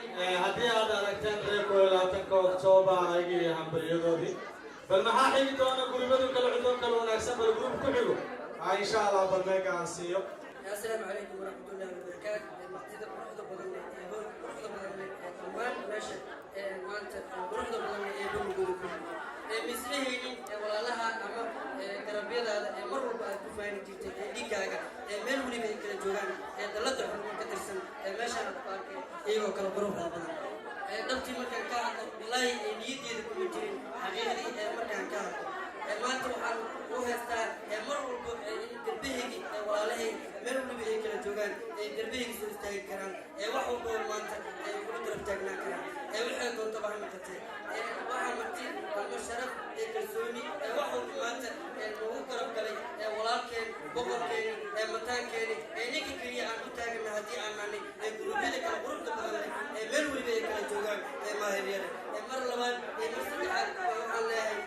haddii aad aragteen reer 12 Oktoobar ayagii hambalyadoodii bal maxaa xigi doona guribadu kala cudoo kala wanaagsan bal gurub ku xigo insha Allah barnaamijka aan siiyo السلام عليكم ورحمة الله وبركاته. مقصد بروحنا بدلنا هون بروحنا بدلنا كمان ماشي مالت بروحنا بدلنا يدوم جودكم. مثله ولا لها أما كربية هذا مرة بكفاين تيجي ديكاga meel wali bay kala joogaan dalada xubin ka tirsan meesha aad qaarkay iyagoo kala boroxda badan dhabtii markaan ka hadlo ilaahay niyadeeda kuma jirin xaqiiqdii markaan ka hadlo maanta waxaan u haystaa mar walba darbihigi walaalahay meel waliba ay kala joogaan darbihigi soo istaagi karaan wax walba maanta ugu darab taagnaan karaan waxay doontaba ha noqotee waxaa marti kalmo sharaf kalsooni wax walba maanta noogu garab galay walaalkeen boqorkeeni mataankeeni ninka keliya aan u taagana haddii aan nahnay gurubyada kala quruxda badan leh meel waliba ay kala joogaan maahiryada mar labaad mar saddexaad waxaan leeyahay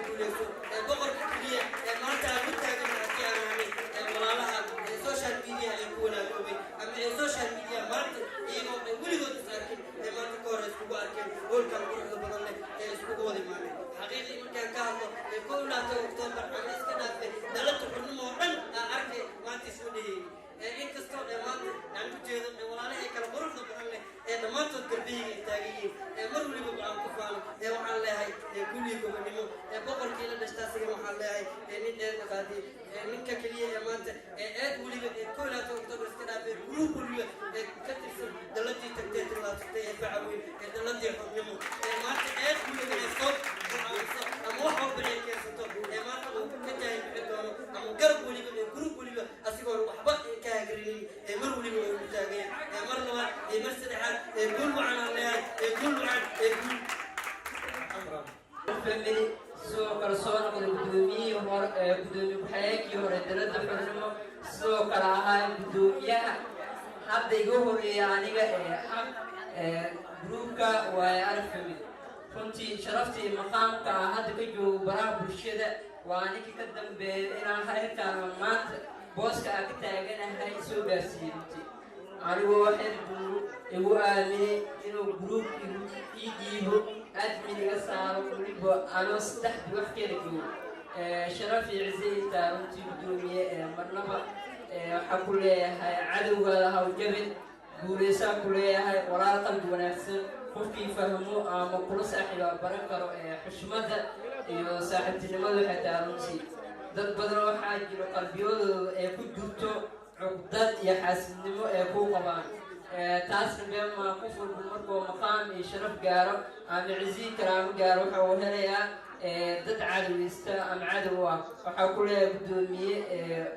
guuleyso boqorka keliya maanta aan u taagana haddii aan nahnay walaalaha social media ay ku walaaloobay ama social media maanta iyagoo weligood is arkin maanta ka hor iskugu arkeen hoolkan quruxda badan leh iskugu wada imaanay xaqiiqii markaan ka hadlo 12 Oktoobar ama iska dhaafay dalada xubnimo oo dhan aan arkay maanta isoo dhayeeyay inkastoo maanta aan u jeedo walaalaha kala quruxda badan leh dhammaantood garbihiga taagiyiin mar waliba aan ku faano waxaan leeyahay guriga gobonimo boqorkii la dhashtaa siga waxaan leeyahay nin qaadi ninka kaliya maanta aad waliba 12 Oktoobar iska dhaafay group waliba ka tirsan daladii tagtay tilaabtay facaweyn daladii xubnimo maanta aad waliba soo ama wax walba ay keensato maanta uu ka tahay doono ama garab waliba group waliba asigoo waxba ka hagrinin mar waliba uu taagay mar labaad mar saddexaad كل معنا الله كل معنا كل أمر family soo kala soo noqday gudoomiye hor gudoomiye ku-xigeenkii hore dalada xubnimo sidoo kale ahaa gudoomiyaha hadda igu horeeya aniga gruupka waa arag family runtii sharaftii maqaamka hadda ka joogo baraha bulshada waa ninka ka dambeeya inaan halkaan maanta booska aan ka taaganahay soo gaarsiiyey runtii anigoo waxay igu aaminay inuu gruub ii dhiibo admin iga saaro weliba anoo saddex wax kala joogo sharaf iyo ciise runtii gudoomiye marnaba waxaa ku leeyahay cadowgaada haw jabin guulaysaa ku leeyahay walaal qalbi wanaagsan qofkii fahmo ama kula saaxiiba baran karo xushmada iyo saaxiibtinimada xitaa runtii dad badan waxaa jiro qalbiyadooda ee ku jirto عقدات يا حاسنمو كو قبان تاسن بما قفل بمركو مقام شرف قارو عم عزي كرام قارو وحو هليا دد عدو يستا ام عدو وحو كلها قدومي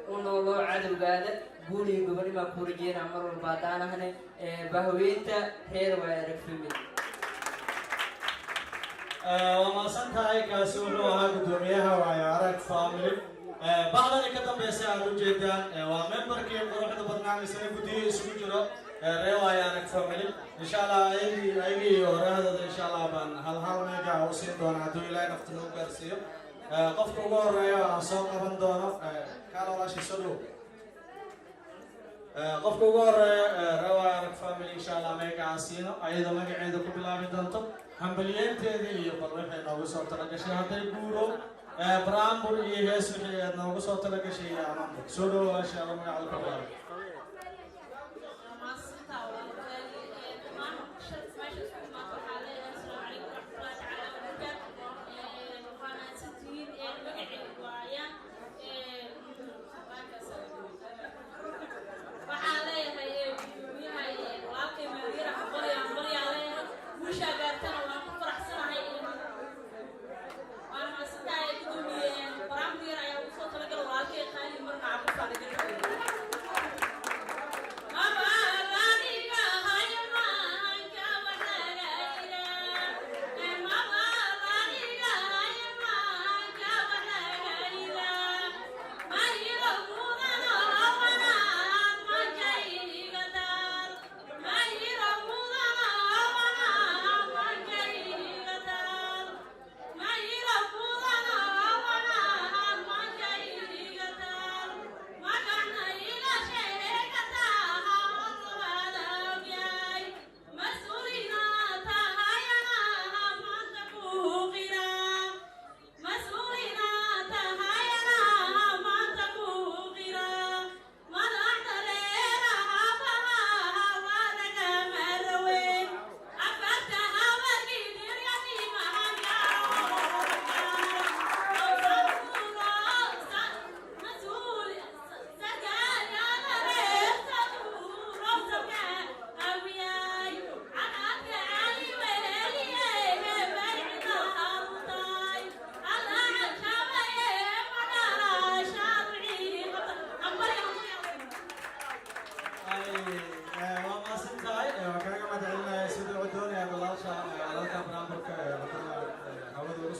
ونولو عدو قادة قولي قبل ما كورجين عمرو الباطانة هنا بهويتا هير ويرك فيمي وما سنتهاي كاسولوها قدوميها وعيارك فاميلي بعضنا كتب يساعد جدا وممبر كيف روح البرنامج سنبدي سوجرو رواية أنا فاميلي إن شاء الله أيجي وراه إن شاء الله بان هل ميجا وسين دون عدو إلى نفتنو برسيو قفت أقول رأي سوق بن دونا كانوا لا شيء سلو قفت أقول رواية أنا فاميلي إن شاء الله ميجا عسينو أيضا ميجا عيدا كبلا بدنتو هم بليين تدي يبرر حين أو صوت رجشي هذا يقولوا برامبر يهس في نوع صوت لك شيء أمام سودو أشياء من على الكلام.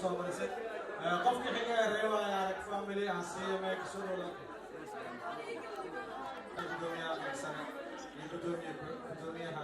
soo marisay qofka xiga ee reewaya arag family aan siiyo meek soo walaal gudoomiyaha sana gudoomiyaha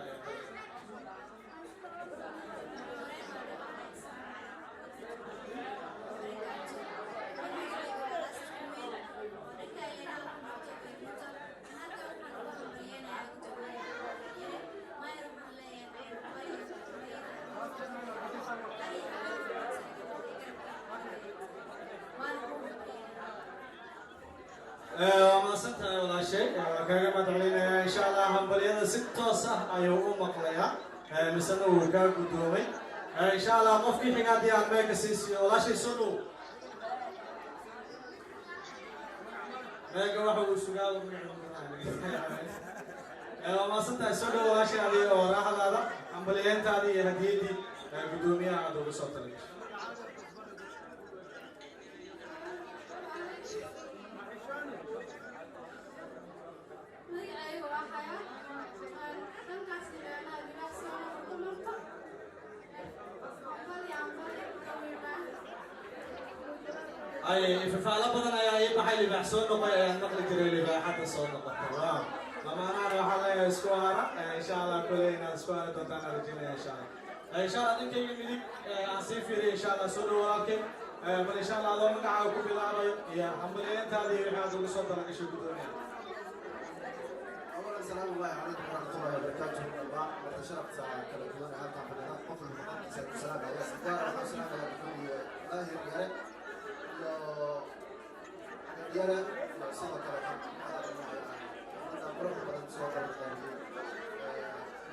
ما صرت ولا شيء كان ما تعلينا إن شاء الله هم بلينا ستة صح أيوة مقليا مثلا وكان قدومي إن شاء الله قف في حاجات يعني ما كسيس ولا شيء سلو ما جوا حقول سجال ما صرت سلو ولا شيء هذه وراح هذا هم بلينا هذه هدية دي قدومي هذا بسوط لك أي فعلا بدنا يا محلي بحسون نقل كريلي بحد الصوت نقطة لما أنا راح على إسكوارا إن شاء الله كلنا إسكوارا تطلع رجينا إن شاء الله إن شاء الله نكمل ملك أصيفير إن شاء الله سلو ولكن بل إن شاء الله لو نقعكم بالعربي يا حملين هذه هذا الصوت لك شو بدوني أولا السلام الله عليكم ورحمة الله وبركاته وتشرفت كلا كلنا هذا حفلات قفل المقدس السلام على السلام والسلام على الله يبارك يلا لو صار كلا هذا أنا بروح بدل صوت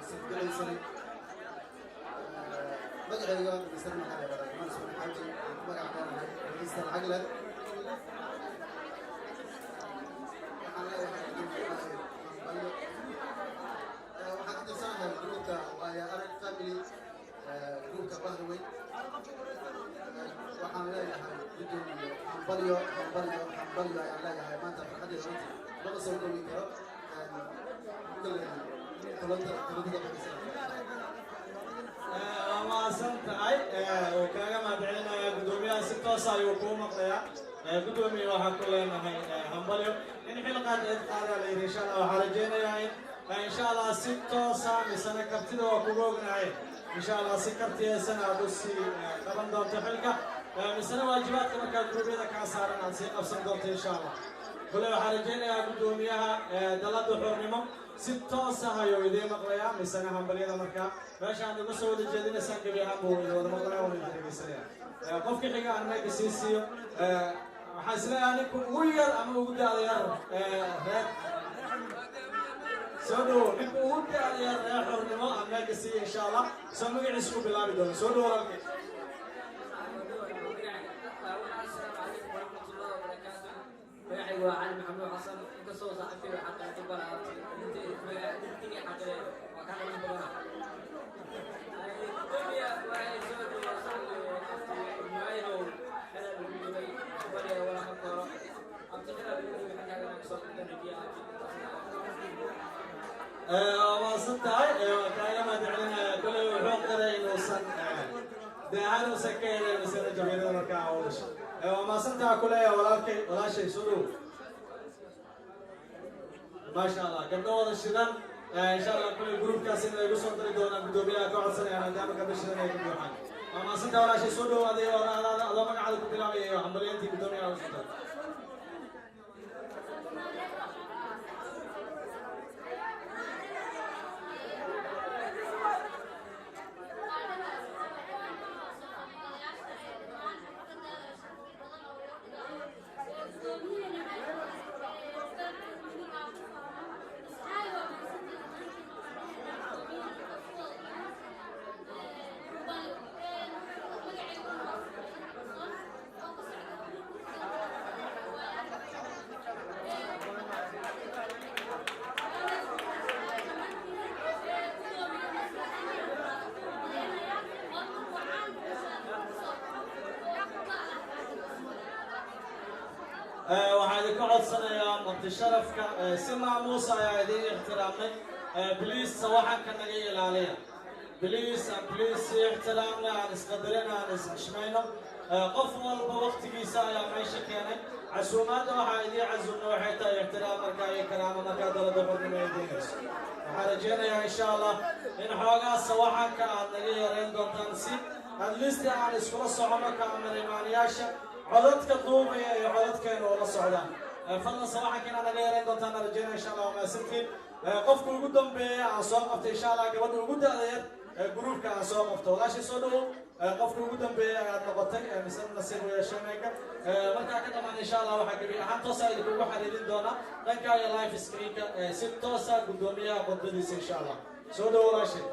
الثاني سنة بدأ اليوم بيسمى حاجة بدل ما نسمع حاجة ما قاعد بيسمع عقله waxaan ka tirsanahay gruubka waayo arag family gruubka bahraweyn waxaan leeyahay gudoomiye hambalyo ayaan leeyahay maanta farxadeeda runtii lama soo gowi karo ما صرت أي وكأنا ما بعدنا قدومي ستة صاير وكوم مقليا قدومي وحق لنا هاي همبليو إن حلقة إدقار عليه إن شاء الله وحرجينا يعني إن شاء الله ستة سامي سنة كبتنا وكوجنا هاي إن شاء الله سكرتي سنة بسي طبعا دور تحلقة من سنة واجبات كما كان قدومي ذا كاسارنا نسيق أبصر دورت إن شاء الله كل وحرجينا قدوميها دلادو حرمهم ستة سهايو إذا مقليا من سنة همبليا ذا باش عندي مسؤول الجديد سانك بيها بوري ولا مقلة ولا جديد سريع قف كي حاجة عن ماك سيسيو حاسلا يعني كوير أما وجود على يار سودو نكون وجود على يار حرنما عن ماك سي إن شاء الله سمعي عسكو بالله بدون سودو ولا كي وعلي محمد حسن قصوا صحفي وحتى كبر عرفتي انت حتى وكان من بلغنا الدنيا وهي زود وصلي اختي معينو حلال بالدبي ولا ولا خطر ابتدى بالدبي حتى انا اقصد الدنيا ما صدق هاي كان ما تعلن كل حق قرين وصل ده هذا سكين مثل جميل الركعة ولا شيء ما صدق كله ولا شيء سلو ما شاء الله قبل هذا الشغل إن شاء الله كل جروب كاسين يقصون تريدون بدوبيا كوارسنا يعني دائما قبل الشغل يكون يوحنا ما صدق ولا شيء سلو هذه ولا الله ما قاعد يقول لهم عمليا تي بدوبيا وصلت waxaan ka codsanayaa marti sharafka si maamuus ah idin ixtiraamay بليز صواحا كان نجي العليا بليز ixtiraamna aan isqadarina aan isxishmayno qof walba waqtigiisa ayaa meesha keenay casuumaadda waxaa idii casuumna waxay tahay ixtiraam markaa iyo karaamo markaa dalada xornimo ay deynayso waxaan rajeynayaa insha allah in xoogaa sawaxanka aad naga yareyn doontaan si adlisti aan iskula socono kaamirimaanayaasha codadka duubaya iyo codadkeena ula socdaan fadlan sawaxanka inaad naga yareyn doontaan rajeynaya insha allah waa mahadsantiin qofka ugu dambeeya aan soo qabtay insha allah gabadha ugu da'da yar gruupka aan soo qabto walaashii soo dhawow qofka ugu dambeeya ayaad noqotay mise nasiib u yeeshay meega markaa ka dhamaan insha allah waxaa gebi ahaan toosaa idinkugu xariirin doonaa dhanka iyo live screenka si toosa guddoomiyaha khudbadiisa insha allah soo dhawow walaashii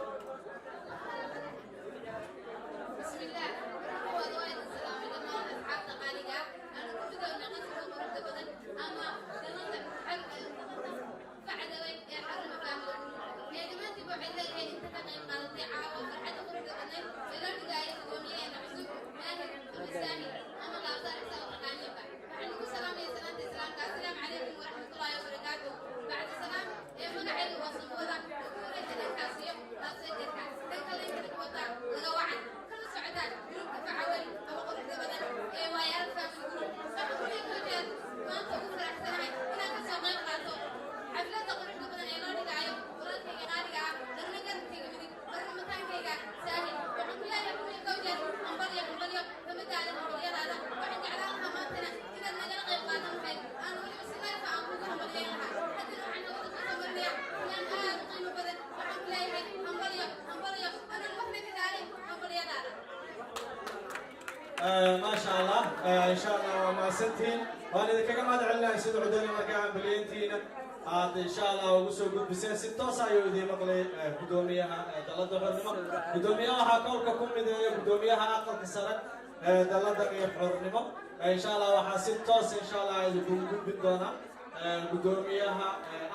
ما شاء الله ان شاء الله وما سنتين وانا اذا كما دعنا سيد عدوني مركان بلينتين هذا ان شاء الله وسو قد بسين 6 ساعه يودي مقلي قدوميها دلد حرنimo قدوميها waxa kowrka ku mideeyo قدوميها aqalka sare dalada iyo xornimo in sha Allah waxa si toos in sha Allah ay ugu gudbin doona قدوميها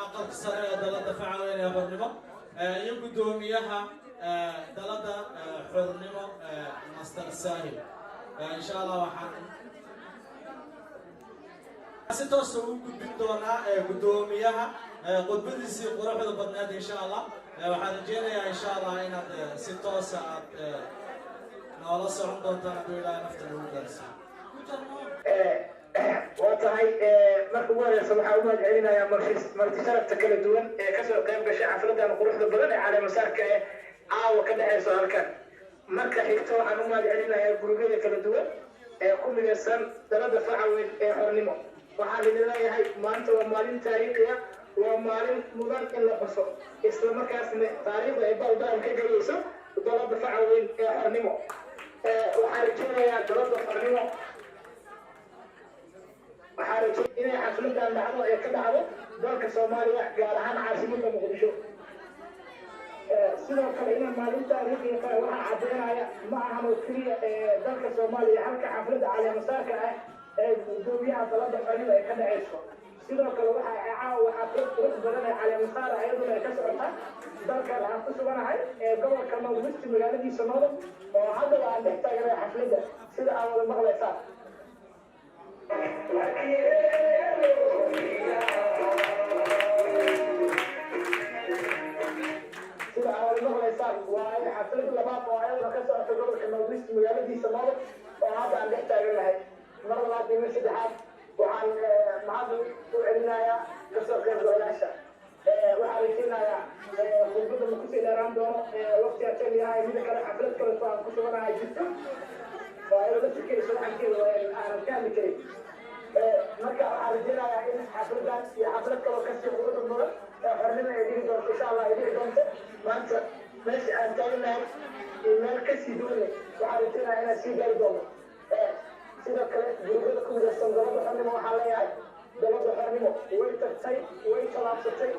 aqalka sare dalada facaweyn ee xornimo iyo قدوميها dalada xornimo master sahil إن شاء الله وحنا ستوس وجود دونا قدوميها قدبديسي قروح البنات إن شاء الله وحنا جينا إن شاء الله هنا ستوس نولا صعود دونا بيلا نفتح الدرس وطهي مركوان صباح أول علينا يا مرتي شرف تكلدون كسر قيم بشع فردا قروح البنات على مسارك وكذا سؤال كان marka xigto waxaan u mahadcelinayaa gurubyada kala duwan ee ku midaysan dalada facaweyn ee xornimo waxaan idin leeyahay maanta waa maalin taariikhi ah waa maalin mudan in la xuso isla markaasna taariikhda ay baldaan ka gelayso dalada facaweyn ee xornimo waxaan rajeynayaa dalada xornimo waxaan rajeynayaa inay xafladan dhacdo ee ka dhacdo dalka soomaaliya gaar ahaan caasimadda muqdisho sidoo kale inaan maalin taariikhi waxaan caddeynaya ma ahan oo keliya dalka soomaaliya halka xafladda caleemasaarka ah ee guddoomiyaha dalada xornimo ay ka dhacayso sidoo kale waxaa xaflad qurux badan ee caleemasaar ayaduna ay ka socota dalkan aan ku suganahay ee gobolka North magaaladiisa Noodon oo hadda aan dhex taaganahay xafladda sida aad wada maqlaysaan waa xaflad labaad oo ayaduna ka socota gobolka North magaaladiisa Noodon oo hadda aan dhex taaganahay mar labaad iyo saddexaad waxaan mahad u celinayaa kasoo qaybgalayaasha waxaan rajeynayaa khudbadda ma kusii dheeraan doono waqti ateen yahay mida kale xaflad kale aan ku suganahay jirto oo ayada fikirayso waxankeeda aanan ka hadli karin marka waxaan rajeynayaa in xafladan iyo xaflad kaloo kasii quruxda mudan xornimo ay dhigi doonto insha allah ay dhigi doonto maanta meesha aan taaganahay iyo meel kasii duwanay waxaan rajeynayaa inaan sii gaari doono sidoo kale gurubyada ku midaysan dalada xornimo waxaa leeyahay dalada xornimo way tagtay way talaabsatay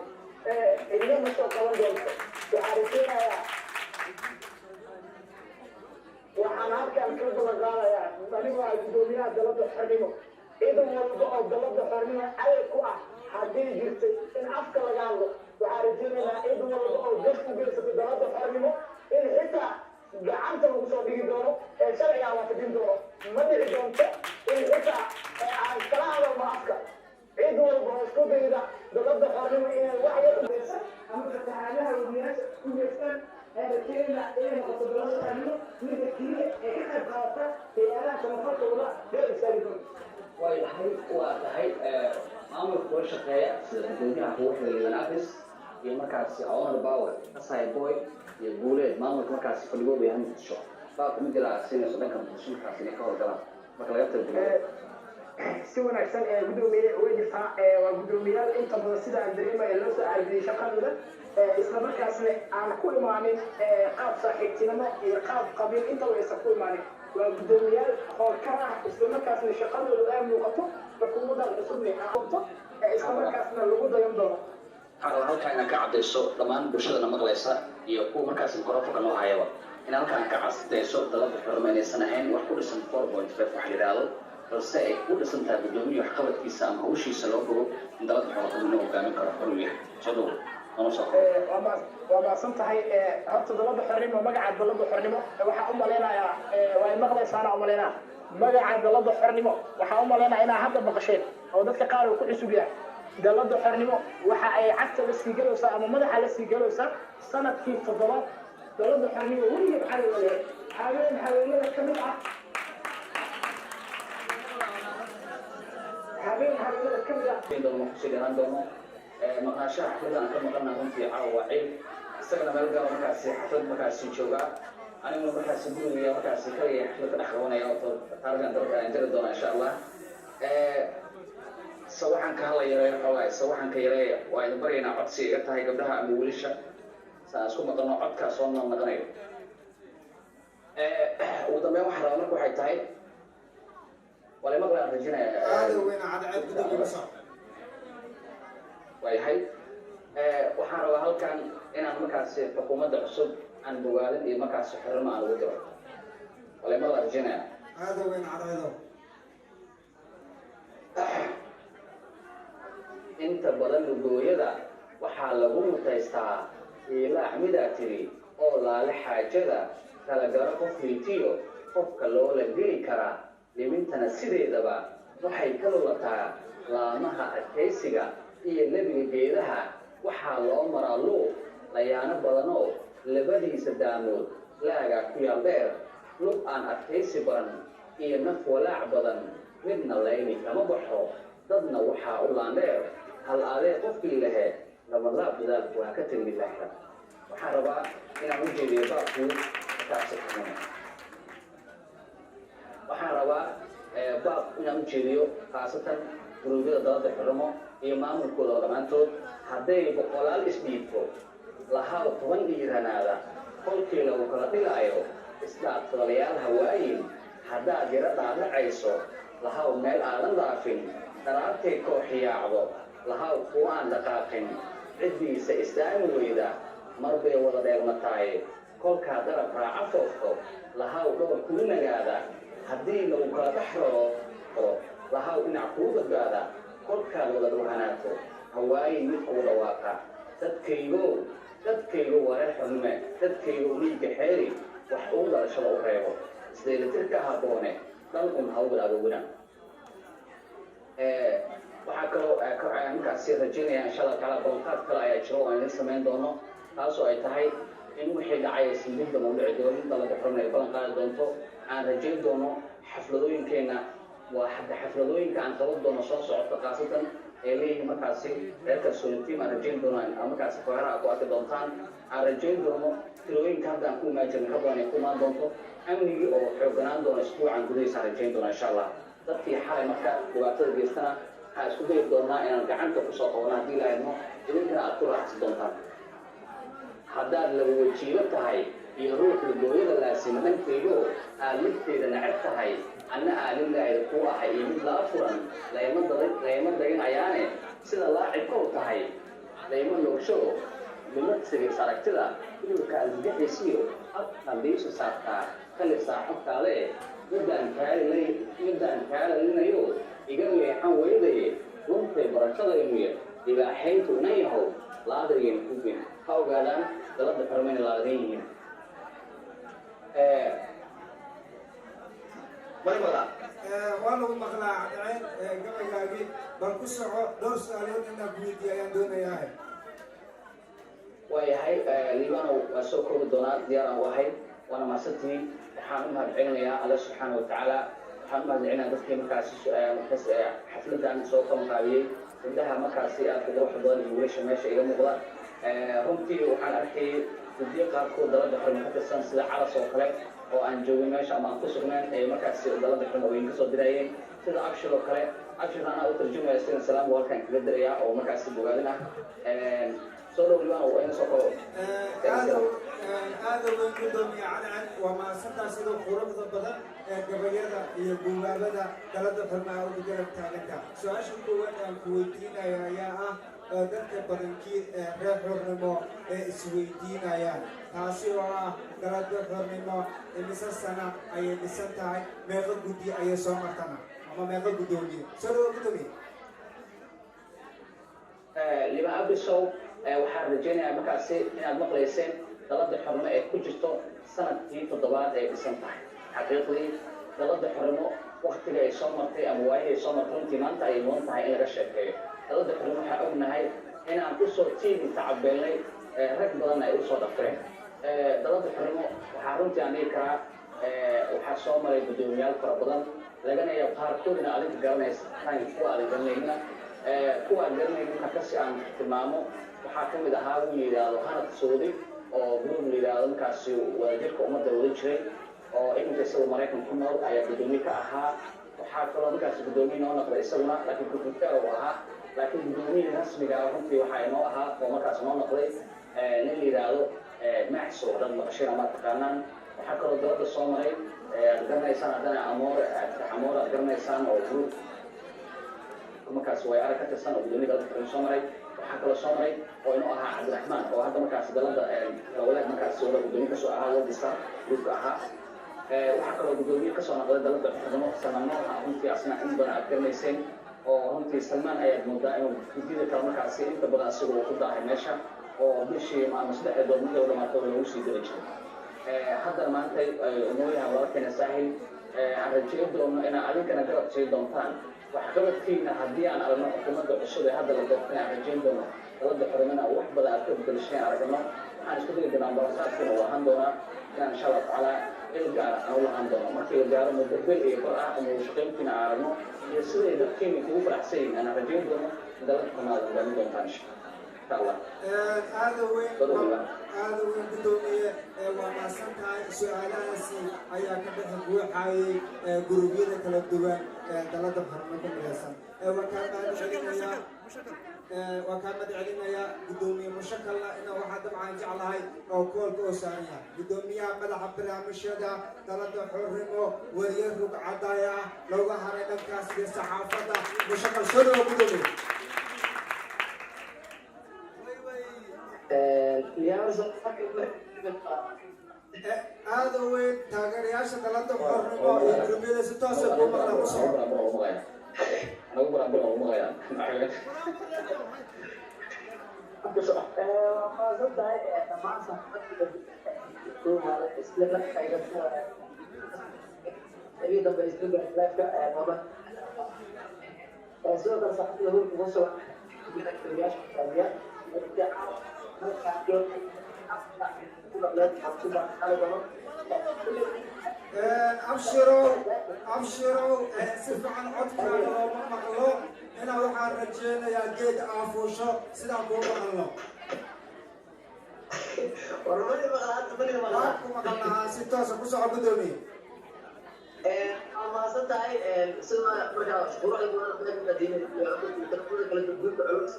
cidina ma soo qaban doonto waxaa rajeynayaa waxaan halkaan ka balan qaadayaa anigoo ah guddoomiyaha dalada xornimo ciidan walba oo dalada xornimo caday ku ah haddii jirtay in afka laga hadlo waxaa rajeynaynaa ciidan walba oo dad ku geysatay dalada xornimo in xitaa gacanta lagu soo dhigi doono ee sharciga waafajin doono ma dhici doonto in xitaa aan kala hadalno afka cid walba oo isku dayda dalada xornimo inay wax yar u geysan ama fatahaadaha wadiyaasha ku geystaan ee رجعنا إلى قطبنا الأمن من الكيل إحنا بخاطر في أنا سنفرط ولا غير سالكون. وهي وهي عمل كل شقية الدنيا هو اللي ينافس يمكاسي أون الباور أصحى بوي يقول ما عمل مكاسي في الجو بيهم الشو باكم من جلا سنة صدق كم تشوف كاسي نكوا جلا ما كلا يبتدي si wanaagsan ee gudoomiye way jirtaa waa gudoomiyaal inta badan sida aan dareemayo loo soo caarbiyey shaqadooda isla markaasna aan ku imaanin qaab saaxiibtinimo iyo qaab qabiil intaba aysan ku imaanin waa gudoomiyaal howlkar ah isla markaasna shaqadooda ay muuqato xukuumadan cusubna ay qabto isla markaasna lagu dayan doono waxaan halkaan inaan ka cadayso dhammaan bulshadana maqlaysa iyo kuwa markaas mikrofonka noo hayaba in halkaan ka cadayso dalada xurma inaysan ahayn wax ku dhisan 4.5 wax yidhaahdo balse ay ku dhisan tahay gudoomiye waxqabadkiisa ama hawshiisa loo bogo in dalada xurma inuu hogaamin karo xurmiya shadow ana soo waa maasan tahay horta dalada xornimo magaca dalada xornimo waxaa u maleynayaa waa maqlaysaana u maleynaa magaca dalada xornimo waxaa u maleynayaa inaa hadda maqasheen oo dadka qaar uu ku cusub yahay dalada xornimo waxa ay cagta la sii galaysaa ama madaxa la sii galaysaa sanadkii 7 dalada xornimo weligeed haweenada ka mid ah haweenada ka mid ah doona sidaan doono maqnaashaha xafladda aan ka maqanaa runtii caawa ciid isagana meel gaar markaasi xaflad markaasi joogaa aniguna markaasi guriga markaasi kaliya xafladda dhex qabanaya oo taariikhdan dalka aan jari doona insha allah sawaxanka hala yareeyo xoogaa sawaxanka yareeya waa idin baryaynaa codsi iga tahay gabdhaha ama wiilasha saan isku maqano codkaas soo naqnayo ugu dambeyn waxaa rabaa marka waxay tahay waa lay maqlaan rajinaya waayahay waxaan rabaa halkan inaan markaasi xukuumadda cusub aan bogaalin iyo markaasi xornimo aan ugu diro waa lay maqlaan rajinaya inta badan lugooyada waxaa lagu mutaystaa ilaac midaa tiri oo laale xaajada kala garo qof liitiyo qofka loola geli karaa dhimintana sideedaba waxay ka lulataa laamaha adkaysiga iyo lebiga geedaha waxaa loo maraa luuq layaano badanoo labadiisa daamood laagaa ku yaal dheer lug aan adkaysi badan iyo naf walaac badan midna layli kama baxo dadna waxaa u laandheer hal adee qofkii lahee labalaab dadaalku waa ka tegin laahda waxaan rabaa inaan u jeediyo baabku kaasi xumana waxaan rabaa baab inaan u jeediyo khaasatan guruubyada dalada xurmo iyo maamulkooda dhammaantood hadday boqolaal isdhiibto lahaw 10 dhiiranaada kolkii lagu kala dhigaayo isdhaafsadayaal hawaayin haddaad yara dhaadhacayso lahaw meel aadan dhaafin daraartay kooxiyaacdo lahaw kuwa aan dhaqaaqin ciddiisa islaami weyda mar bay wada dheelmataay kolkaa darab raaca foofto lahaw dhowr kuu nagaada haddii lagu kala dhaxraro lahaw dhinac kuu badbaada kolkaad wada dhuhanaato hawaayin mid kuu dhawaaqa dadkaygo wareer xurme dadkaygo dhiigga xeeri wax uu dhalashada u reebo isdaylatirka habboone dhan ha u wadaagowina waxaa kaloo markaasi rajaynaya insha allah tacaala ballanqaad kale ayaa jiro oo aan idin samayn doono taasoo ay tahay in wixii dhacaya sindinta mau dhici doonin dalada xurme ay ballan qaadi doonto aan rajayn doono xafladooyinkeenna waa xafladooyinka aan qaban doono soo socota khaasatan ee leeyihiin markaasi reerka soolitiim aan rajayn doono markaasi fagaraha ku arki doontaan aan rajayn doono tirooyinka hadda aan ku imaajirnay ka badan ay ku imaan doonto amnigii oo xooganaan doono isbuucan gudihiisa aan rajayn doono insha allah dadkii xalay marka dhibaatada geystana waxaan isku dayi doonaa inaan gacanta kusoo qabno haddii la idmo idinkana aad ku raacsi doontaan haddaad laba wajiilo tahay iyo ruux lugooyada laasima dhankaygo aad lafteeda necab tahay anna aalilahayda kuu ahay iyo mid laa furan layma dagin ayaane sida laacibkow tahay layma noogsho mimadsigays aragtida dhulka albigaxiisiyo habkaan dayso saartaa kali saaxabkaale midaan kaalalinayo iga leexan weydaye runtay barashadaynuya dibaaxayntu inan yahow laadrigeena kugin ha ogaadaan dalada xurmayna laadagan yihiin waa lagu maqlaa cadceyn gabaygaagii bal ku soco dhowr su-aalood inaan ku weydiiya ayaan doonayaa waayahay liibano waa soo koobi doonaa diyaaraan u ahay waana mahadsantihiin waxaan u mahadcelinayaa alla subxaana watacaala waxaan u mahadcelinayaa dadkii markaasi xafladan soo qabanqaabiyey gabdhaha markaasi aadka quruxda badan iyo wiilasha meesha iga muuqda runtii waxaan arkayay guddiyo qaarkood dalada xurmo ka tirsan sida calas oo kale oo aan joogin meesha ama aan ku sugnayn ee markaasi dalada xurmo weyn kasoo dirayeen sida abshir oo kale abshir anaa u tarjumaya sida salaam halkan kaga diraya oo markaasi bogaadin ah soo dhow liibano waa ina soo koobo aada weyn gudoomiye cadcad waa mahadsantaa sidoo quruxda badan ee gabayada iyo buugaabada dalada xurmaha ugu garab taaganta su-aasha koowaad aan ku weydiinaya ayaa ah dadka badankii reer xornimo ee isweydiinayaan taasi oo ah dalada xornimo imise sana ayay dhisan tahay meeqa guddi ayay soo martana ama meeqa gudoomiye soo dhawo gudoomiye liibaan abisow waxaan rajaynayaa markaasi inaad maqlayseen dalada xornimo ee ku jirto sanadkii 7 ay dhisan tahay xaqiiqdii dalada xornimo waqtiga ay soo martay ama waayihii ay soo martay runtii maanta ayay mudan tahay in laga sheekeeyo dalada xornimo waxaan ognahay inaan usoo tiimi tacabeelnay rag badan ay usoo dhafreen dalada xornimo waxaa runtii aan dhihi karaa waxaa soo maray guddoomiyaal fara badan lagana yaab qaarkoodina adinka garanaysataan kuwa aadan garanaynina kuwa aan garanaynin markasi aan tilmaamo waxaa ka mid ahaa uu yidhaahdo hanad soodi oo group la yidhaahdo markaasi wadajirka ummadda wada jiray oo iminka isagu maraykan ku nool ayaa guddoomiye ka ahaa waxaa kaloo markaasi guddoomiye noo noqday isaguna laakiin kukunteer uu ahaa laakiin guddoomiye rasmiga runtii waxaa inoo ahaa oo markaas noo noqday nin la yidhaahdo macso dad maqashina ma taqaanaan waxaa kaloo dalada soo maray aad garanaysaan haddana amoore aad garanaysaan oo group markaas way arag ka tirsan oo guddoomiye dalada xornimo soo maray waxaa kaloo soo maray oo inuu ahaa cabdiraxmaan oo hadda markaasi dalada walaad markaasi wala guddoomiye kasoo ahaa wadista gruupka ahaa waxaa kaloo guddoomiye kasoo noqday dalada xornimo sanamooha runtii asna in badan aad garanayseen oo runtii salmaan ayaad moodaa inuu guddida kale markaasi inta badan asiga uu ku daahay meesha oo bishii ama 3 doormada dhamaatay lagu sii diri jiray haddana maanta umooyaha walaalkeena saahil aan rajayn doono inaa adinkana garab jiri doontaan waxqabadkiina haddii aan aragno xukuumadda cusub ee hadda la doortay aan rajayn doono dalada xornimona wax badan aad ka bedelishay aragno waxaan isku digi doonaa ballanqaadkiina uu ahaan doonaa inaan insha allah tacaala il gaar aan u lahaan doono markii la gaaro muddo bil iyo bar ah ama shaqayntiina aan aragno iyo siday dadkeena kugu faraxsan yihiin aan rajayn doono dalada xornimada hogaamin doontaan insha allah aada weyn gudoomiye waa maasan tahay su-aalahaasi ayaa ka dhex buuxayay gurubyada kala duwan dalada xornimo ku midaysan waa kaa madcelinayaa guddoomiye mushakalna ina waxaa dabcan jeclahay oo koolka oo saaran yahay guddoomiyaha madaxa barnaamijyada dalada xornimo wariye rug cadaya looga haray dhankaas iyo saxaafadda mushakal soo dhawo guddoomiye aada weyn taageerayaasha dalada xornimo iyo gurubyada si toosa ku maqla kusoo abshirow si fiican codkaaga looma maqlo inaa waxaan rajeynayaa geed aafuusho sidaan kuu maqalno waan ku maqalnahaa si toosa ku soco guddoomiye maasan tahay sida markaa quruxda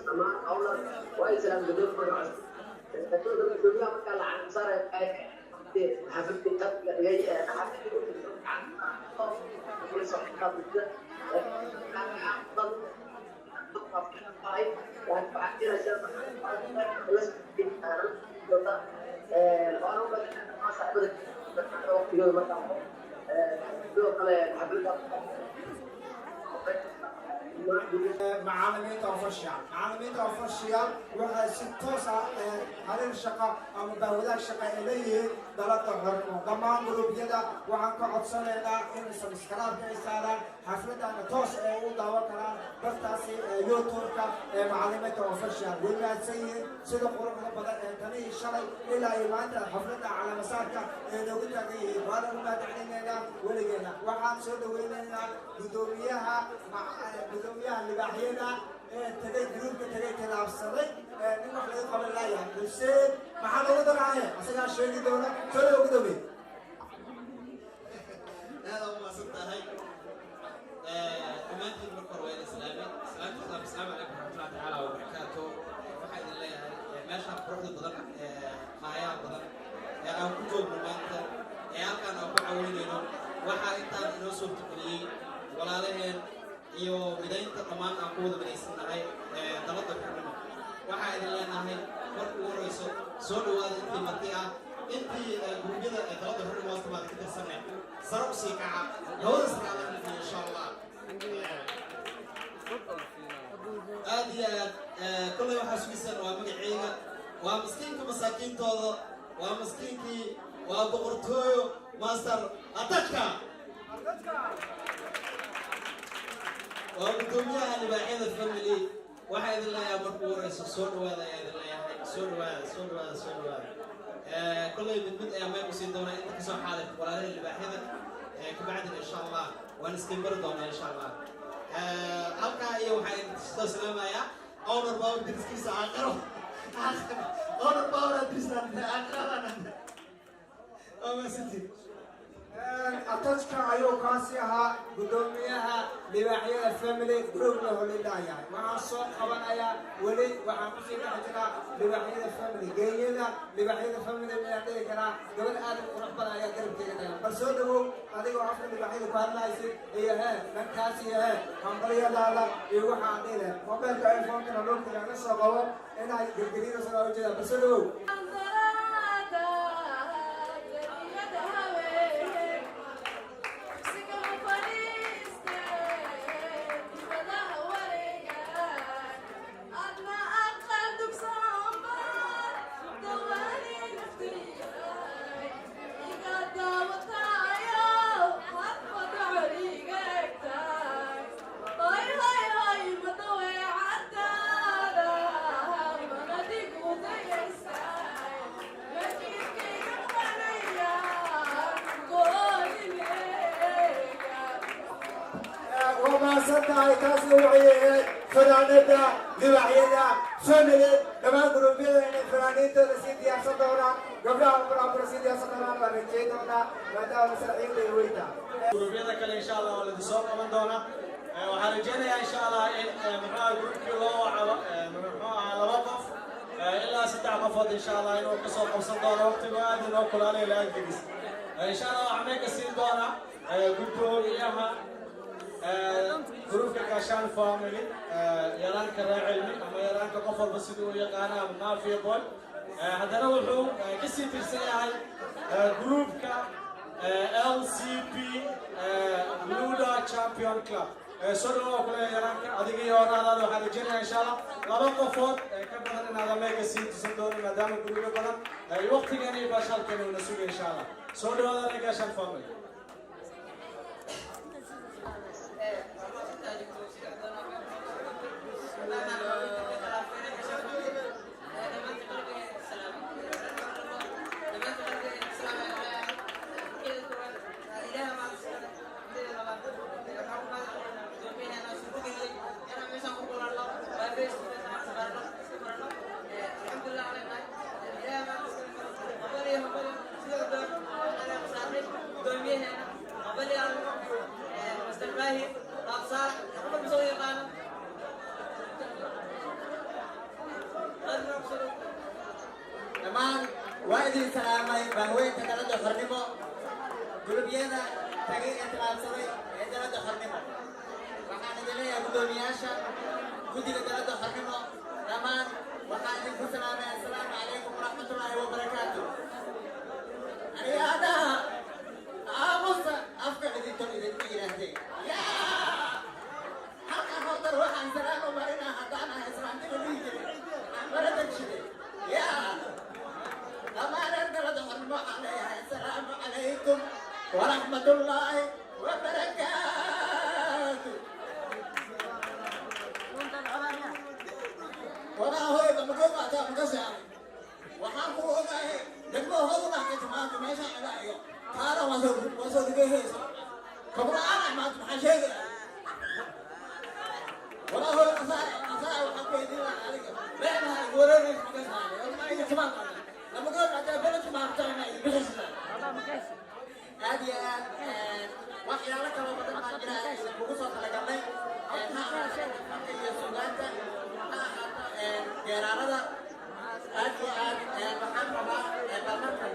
dhammaan hawla waa islaam gadoon magacaas gudoomiyaha markaa lacag saare xafidka dadka dhigay macallimiinta official waxay si toos ah harin shaqo ama baawadaag shaqo ay leeyihiin dalada xornimo dhammaan gurubyada waxaan ka codsanaynaa in sabskaraabka ay saaraan xafladana toos ay u daawan karaan bartaasi youtube-ka ee macalimiinta official way mahadsan yihiin sida quruxda badan ee tanihii shalay ilaa iyo maanta xafladda calamasaarka ee noogu taagan yihiin waana u mahadcelinaynaa weligeena waxaan soo dhaweynaynaa gudoomiyaha libaaxyada tagay gruubka tagay tilaabsaday nin wax laga qaban laayahay xuseen maxaa lagu daraaye asagaa sheegi doona soo dhawo gudoomiye aad u maasan tahay dhammaantiin marka hore waa islaami salaatu salaam asalaamu calaykum waraxmatullahi tacaala wabarakaatu waxaa idin leeyahay meeshaan quruxda badan maayaa badan ee aan ku joogno maanta ee halkaan aan ku caweynayno waxaa intaan inoo soo tukuliyey walaalaheen iyo midaynta dhammaan aan ku wada midaysannahay dalada xornimo waxaa idin leenahay marka ugu horeyso soo dhawaada intii marti ah intii gurubyada ee dalada xornimo hoostabaad ka tirsanay sare u sii kaca hawada saraalafiya insha allah aad iyo aad kolley waxaa sugisan waa magaceyga waa miskiinka masaakiintooda waa miskiinkii waa boqortooyo master atajka waa gudoomiyaha libaaxyada family waxaa idin leeyahay markuu horeyso soo dhawaada ayaa idin leeyahay soo dhawaada kolley mid ayaa meel usii doonaa inta kasoo xaadirta walaalihii libaaxyada kabacdina insha allah waan iskiin bari doonaa insha allah halkaa iyo waxaa idin soo salaamayaa owner power diriskiisa aakhiro owner power dirisaan aakhiradan waa maasantiin atajka ayuu kaasi ahaa gudoomiyaha libaaxyada family groupna holidaayahay waxaan soo qabanayaa weli waxaan kusii dhex jiraa libaaxyada family geeyada libaaxyada family ayaan dhihi karaa gabadh aad u qurux badan ayaa garabkeega tagan bal soo dhawow adigoo afka libaaxyada ku hadlaysid iyo dhankaas iyo hambalyadaada iyo waxaan dhihi lahay mobilka iphone-kana dhulka laga soo qabo inay gergeriida soo ujeedaan bal soo dhawow وماسنتها كاسي وعيه فنانيتا لوعيدا فاميلي لما جروبيدا إن فنانيتا لسيديا صدورا قبل أمر سيديا صدورا برجيتونا ماذا مسرعين لويدا جروبيدا كلا إن شاء الله ولا دسوق من دونا وحرجينا إن شاء الله محا جروب كيلو محا لوقف إلا 6 قفوت إن شاء الله إنه قصوا قصة دونا وقت ما إنه كل عليه لا يجلس إن شاء الله عميك السين دونا قلتوا إياها جروب كاشان فاميلي يران كراعي علمي أما يران كقفل بس يدو يقانا ما في قول هذا نوعه كسي في السنة جروب كا LCP لولا Champion Club سوري كله يران كأديك يورانا هذا وحرجنا إن شاء الله لما قفل كبرنا هذا ما كسي تصدقون ما دام الجروب بدن الوقت يعني باشال كانوا نسوي إن شاء الله سوري هذا كاشان فاميلي dhammaan waa idin salaamay bahweynta dalada xornimo gurubyada tagay ee tilaabsaday ee dalada xornimo waxaan idin leeyahay gudoomiyaasha guddiga dalada xornimo dhammaan waxaan idinku salaamay assalaamu calaykum waraxmatullaahi wabarakaatu ariyaadaha aamusa afka idinton idinku yidhaahdeen halkan hortar waxaan salaam u marinaa haddaan ahay islaamnimo dhihi jiray aan mara degshide dhammaan reer dalada xornimo waxaan leeyahay عليكم ورحمة الله وبركاته. وأنا هو لما قلت أتى مقصع وحاكم هو لما هو ما كنت ما ماشي على يوم كارا وصل جهيز كبر أنا ما تبغى شيء ولا هو أسا وحكي دي عليك لا ما يقولون إيش مقصع ما يسمع لما قلت أتى بلش ما أقتنع بس هذه waxyaalo kale badan baa jira ugu soo talagalnay suugaanta geeraarada aad iyo aad waxaan rabaa balmarkan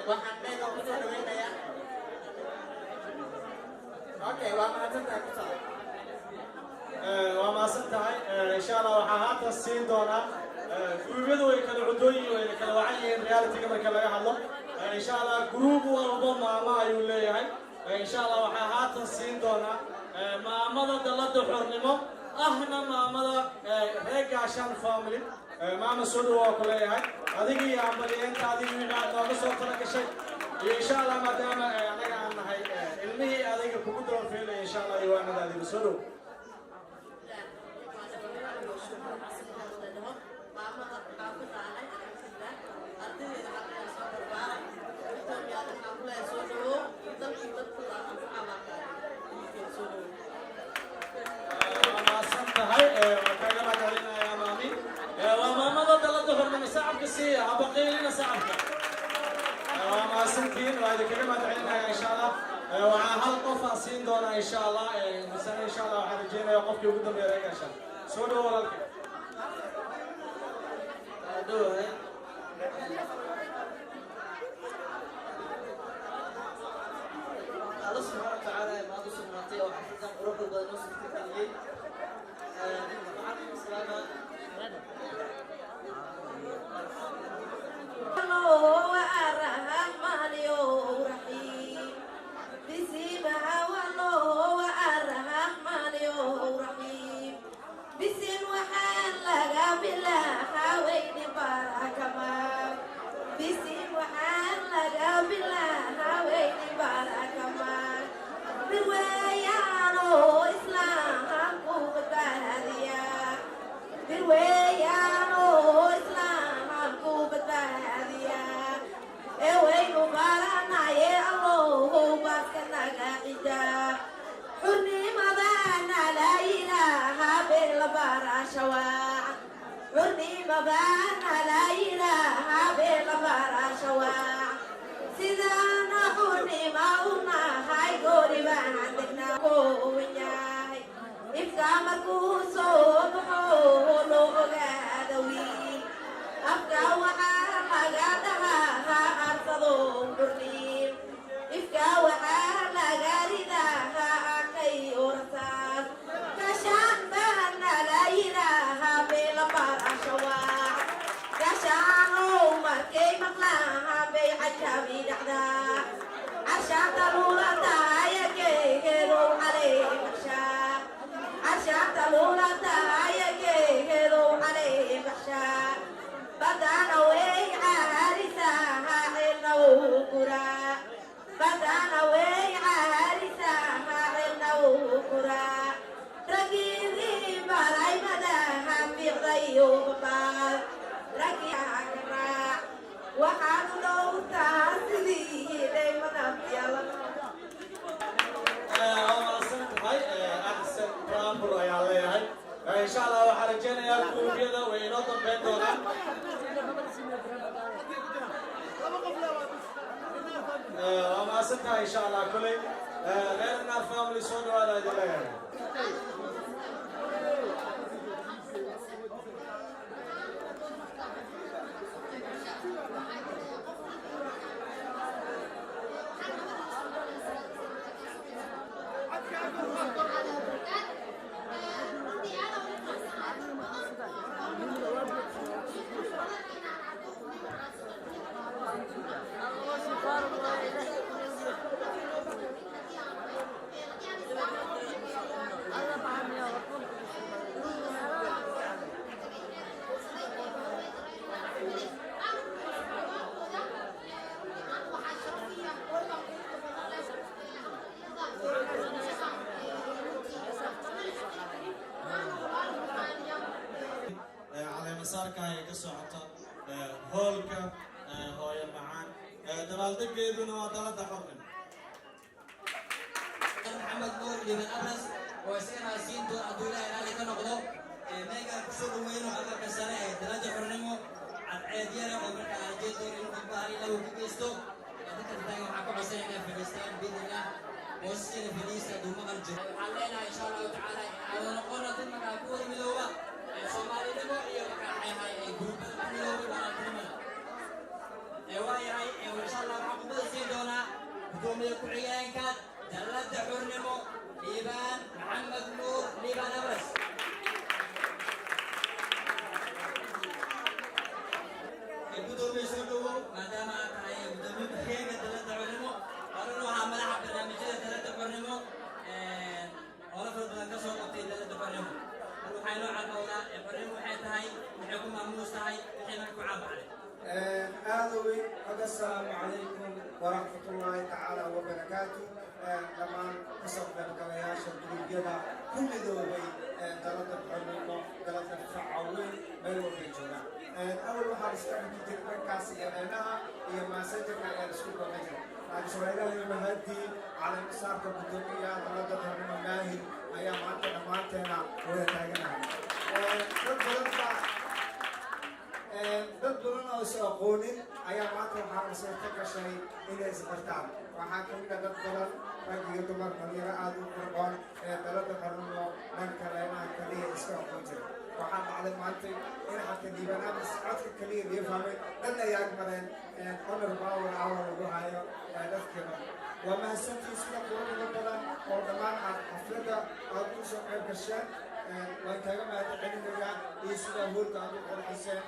waxaan meega ugu soo dhaweynayaa okay waa mahadsantahay ku socod waa mahadsan tahay insha allah waxaa haatan siin doonaa guruubyadu way kala cudooyin way kala wacan yihiin realitiga marka laga hadlo insha allah guruub walba maamo ayuu leeyahay insha allah waxaa haatan siin doonaa maamada dalada xornimo ahna maamada reer gaashaan family maama soo dhawaa ku leeyahay adiga iyo ambaliyeenta adiga wixii aad nooga soo tala gashay iyo insha allah maadaama anaga aan nahay ilmihii adiga kugu dabafeelaya insha allah iyo waanada adiga soo dhow waxaan hal qof aan siin doonaa insha allah misana insha allah waxaan rajeynayaa qofkii ugu dambeeya reer gaashaan soo dhawo walaalka dhawahay الله سبحانه وتعالى ما ادري سمعتي او حفظا قرب بدن سكتي إن شاء الله كل غيرنا فاميلي صون ولا جلاه dabaaldegeeduna waa dalada xornimo محمد نور اللي من أبرز وسينا سين دون عبد الله علي كنقضو ميجا كسر وينو على كسرة ثلاثة حرنمو عادية ومركا عادية دور الكباري لو كيستو هذا كتبنا معكم عسينا فلسطين بإذن الله وسينا فلسطين دوما الجو علينا إن شاء الله تعالى على نقولنا تم كأقول ملوى سومالي نمو إياه كأحيا هاي جروب ملوى ولا تنمى هاي وإن شاء الله معكم بسين دونا بدون يكوعيان كات دلت حرنمو ليبان محمد نور ليبان أبرز البدور بيسودو ما دام هاي بدون بحيجة دلت حرنمو قالوا ها ملعب برنامجية دلت حرنمو ولا فرض لك سوق في دلت حرنمو قالوا حيلو على الموضوع حرنمو حيت هاي محكوم ممنوس هاي حين كعب عليه آذوي السلام عليكم ورحمة الله تعالى وبركاته لما كسبنا القضايا الدنيا كل ذوي دلت الحرمة دلت الفعوين بينهم بيجونا أول واحد استعمل كتير من كاسية لنا هي ما سجلنا على السوق المجرى عن شوية المهدي على مسار كبدوكية دلت الحرمة ماهي أيام ماتنا ويتاجنا dad badan oo is aqoonin ayaa maanta waxaa masoo ka gashay inay isbartaan waxaa ka mid ah dad badan rag iyo dumar dhalinyaro aada u qurqoon ee dalada xornimo dhanka leenaha kaliya iska aqoon jira waxaa dhacday maanta in xataa diiban amas codka kaliya liyo fahmay dad ay agmareen honor power hour lagu hayo dadkiiba waa mahadsantii sida quruxda badan oo dhammaan aad xafladda aad u soo qayb gasheen waan kaaga mahadcelinayaa iyo sida hoolka aad u qurxiseen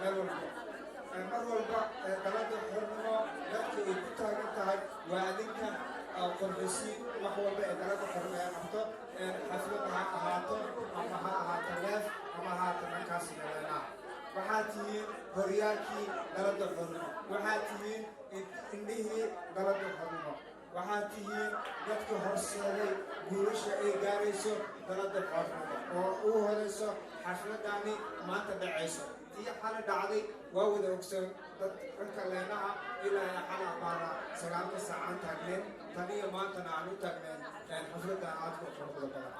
meel walba mar walba dalada xornimo dadka ay ku taagan tahay waa adinka qurxisiin wax walba ee dalada xornimo ay qabto xaflad ha ahaato ama ha ahaato leef ama ha ahaato dhankaas yaleena waxaad tihiin horyaalkii dalada xornimo waxaad tihiin indhihii dalada xornimo waxaad tihiin dadka horseeday guulasha ay gaarayso dalada xornimo oo u horeyso xafladani maanta dhacayso tii xala dhacday waa wada ogsoon dad dhanka leenaha ilaa xala baara 9 saacaan taagneen tan iyo maantana aan u taagneen xafladda aadka quruxda badan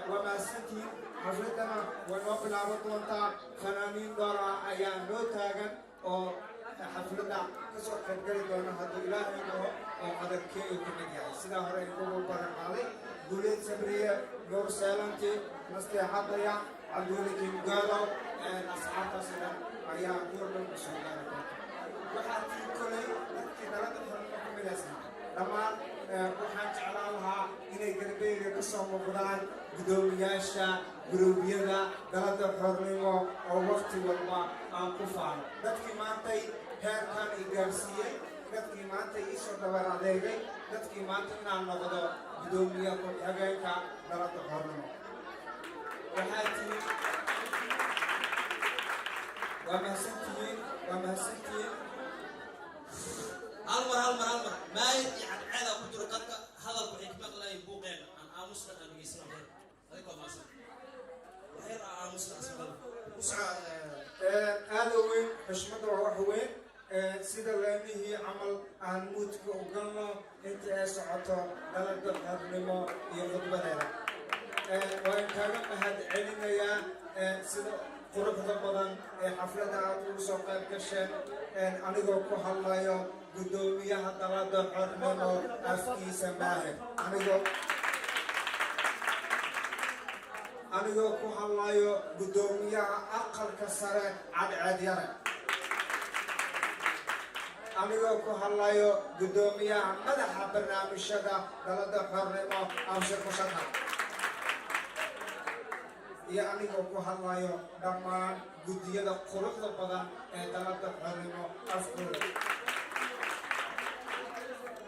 waa mahadsantihiin xafladdana way noo bilaaban doontaa fanaaniin dhowr ah ayaa noo taagan oo xafladda kasoo qaybgali doona hadduu ilaahay noo oo qadarkee uu ka mid yahay sidaa hore ay kugu baran qaaday guuleed sabriye nuur seelanti nasteexadaya cabduuli kimgaalow asxaabtaas dhan ayaa goordhow usoo gaari doonta waxaa tii kolay dadkii dalada xornimo ku midaysnaa dhammaan waxaan jeclaan lahaa inay galbeega ka soo muuqdaan guddoomiyaasha guruubyada dalada xornimo oo waqti walba aan ku faano dadkii maantay heerkan i gaarsiiyey dadkii maanta ii soo dhabar adeegay dadkii maanta inaan noqdo guddoomiye ku-xigeenka dalada xornimo waxaa tihiin waa mahadsantihiin hal mar maayid iyo cadceeda ku jiro dadka hadalku ay ka maqlaayeen buuqeena aan aamusna aan dhegeysanay adigoo maasan waxyar aamusna asbal aada weyn xushmadda waa wax weyn sida leenihii camal aan muudka u galno inta ay socoto dalada xornimo iyo khudbadeeda waan kaaga mahadcelinayaa sida quruxda badan ee xafladda aad ugu soo qayb gasheen anigoo ku hadlayo guddoomiyaha dalada xornimo afkiisa maahir anigoo ku hadlayo guddoomiyaha aqalka sare cadceed yare anigoo ku hadlayo guddoomiyaha madaxa barnaamijyada dalada xornimo abshir mushaka iyo anigoo ku hadlayo dhammaan guddiyada quruxda badan ee dalada xornimo afkooda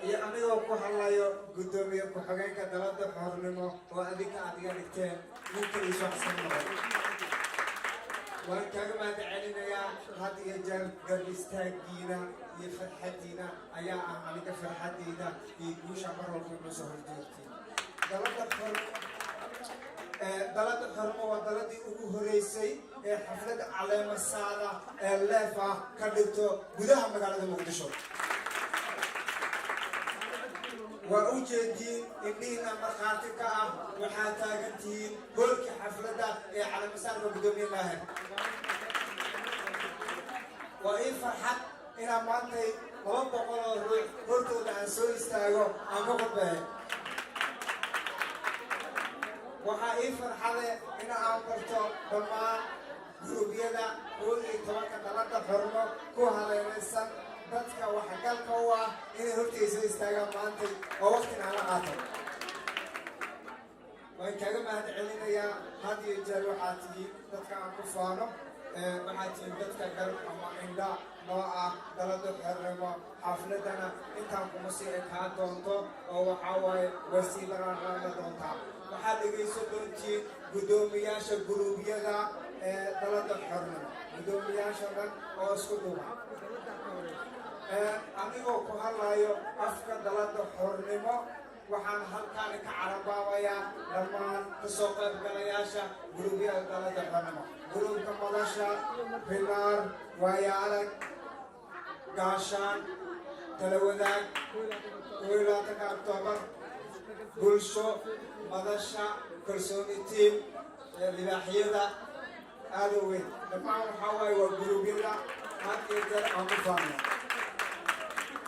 iyo anigoo ku hadlayo guddoomiye ku-xigeenka dalada xornimo oo adinka aad iga dhigteen ninka iisu xasan noqon waan kaaga mahadcelinayaa had iyo jeer garb istaagiina iyo farxaddiina ayaa ah aniga farxaddayda iyo guusha mar walba inoo soo horjeegtay dalada xornimo waa daladii ugu horeysay ee xaflad caleema saada ee leef ah ka dhigto gudaha magaalada muqdisho وأوجدين إننا مخاطك وحاتاك تين هولك حفلة على مسار بدون الله وإن فرحت إلى مانتي هو بقول روح هرتو دانسو استاغو أنكو قبه waxaa ii farxade in aan barto dhammaan gurubyada kood iyo tobanka dalada xormo ku hareeraysan dadka waxgalka u ah inay hortaysa istaagaan maantay oo waqtina la qaato waan kaga mahadcelinayaa had iyo jeer waxaa tihiin dadka aan ku faano waxaa tihiin dadka garab ama indha noo ah dalada xornimo xafladana intaan kuma sii ekaa doonto oo waxaa waaye wasiilagaan raala doontaa waxaad dhegayso doontiin guddoomiyaasha guruubyada dalada xornimo guddoomiyaasha dhan oo isku duba anigoo ku hadlayo afka dalada xornimo waxaan halkaan ka carabaabayaa dhammaan kasoo qaybgalayaasha guruubyada dalada xornimo guruubka madasha bilaar waayo arag gaashaan tala wadaag 11 Oktoobar bulsho madasha kalsooni tiim libaaxyada aad u weyn dhammaan waxaa waaye waa guruubyada had iyo jeer aan ku faano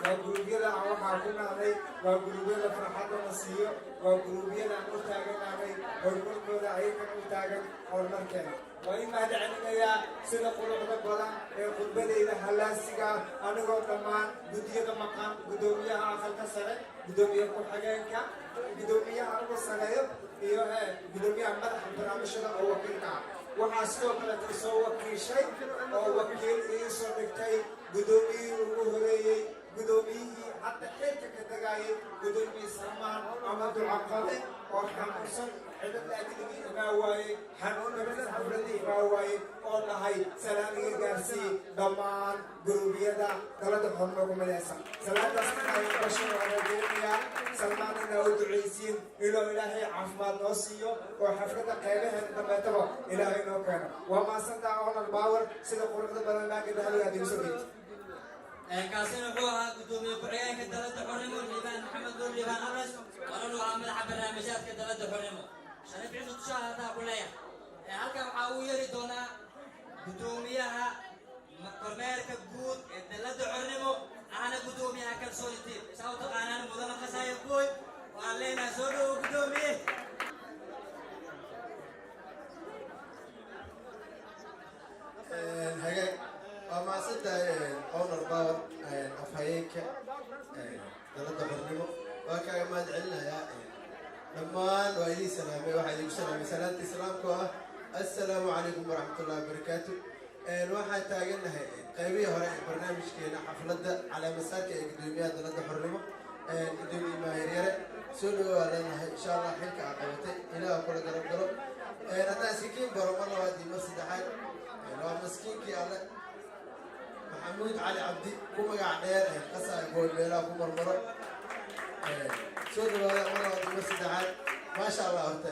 waa guruubyada aan waxaa ku nahnay waa guruubyada farxadda la siiyo waa guruubyada aan u taaganahnay horumarkooda ayagana u taagan horumarkeena waa in mahadcelinayaa sida quruxda badan ee khudbadayda halaasiga anigoo dhammaan guddiyada maqan guddoomiyaha aqalka sare guddoomiye ku-xigeenka guddoomiyaha ugu sareeyo iyo guddoomiyaha madaxa barnaamijyada oo wakiilka ah waxaa sidoo kaleeta isoo wakiishay oo wakiil iisoo dhigtay guddoomiyihii ugu horeeyey guddoomiyihii hadda xilka ka dagaayay guddoomiye salmaan ama ducaqabe oo xanuunsan xidada ajnabigii imaa waayey xanuunnabada xafladii imaa waayey oo dhahay salaamiga gaarsii dhammaan guruubyada dalada xornimo ku midaysan salaadaas inay basho waa rajeynaya salmaan inaa u ducaysiin inuu ilaahay caafimaad noo siiyo oo xafladda qaybaheeda dambeetaba ilaahay noo keeno waa maasantaa honor power sida quruxda badan laagida haligaad igu soo geyti كاسين وحوها قدومي كحيان كدلت حرمو لبان محمد نور لبان أرس ورنو عمل حبر رامجات كدلت حرمو شريف عزو تشاهدها كلها هلكا وحاوية دونا قدوميها كرمير كبقود كدلت حرمو أنا قدوميها كالسولتي ساوتو قانان مدن خسايا بوي وعلينا سودو قدومي وما صدق أونر باور أفهيك دلت حرنمو وكا ما دعلنا يا لما وإلي سلامي واحد يقول سلامي سلامتي سلامكم السلام عليكم ورحمة الله وبركاته الواحد تاجلنا قيبية هراء برنامج كينا حفلة على مساك قدومية دلت حرنمو قدومي ما هيريرة سولو لنا إن شاء الله حلك عقبتي إلى كل قرب قرب أنا سكين برم الله وادي مسجد حال لو مسكين كي على محمود علي عبدي كم قاعد دير قصة يقول ليلا كم مرة سولو هذا مرة وادي مسجد حال ما شاء الله أنت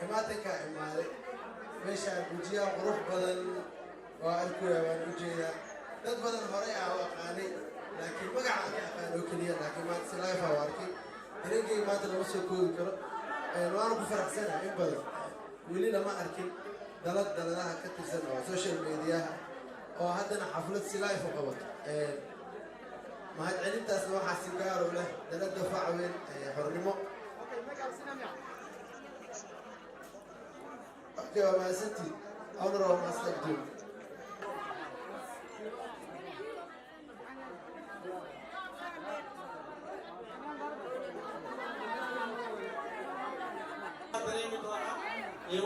كما تكا إمالي ماشى بوجيا وروح بدن وأركويا وأركويا دد بدن هراء وقاني لكن ما قاعد أقانو كليا لكن ما تسلاي فواركي هنيجي ما تلمسوا كل كرة وأنا بفرح سنة إيه بدن ولي لما أركي دلها كتير سنة وسوشيال ميديا وهذا حفلة سلاي فقط ما هاد علمت أسمع حسيقار ولا دلت دفع وين حرمه أوكي وما ستي أمر وما استقدم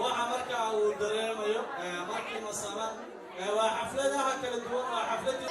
waxa marka uu dareemayo markii masama waa xafladaha kala duwan waa xafladii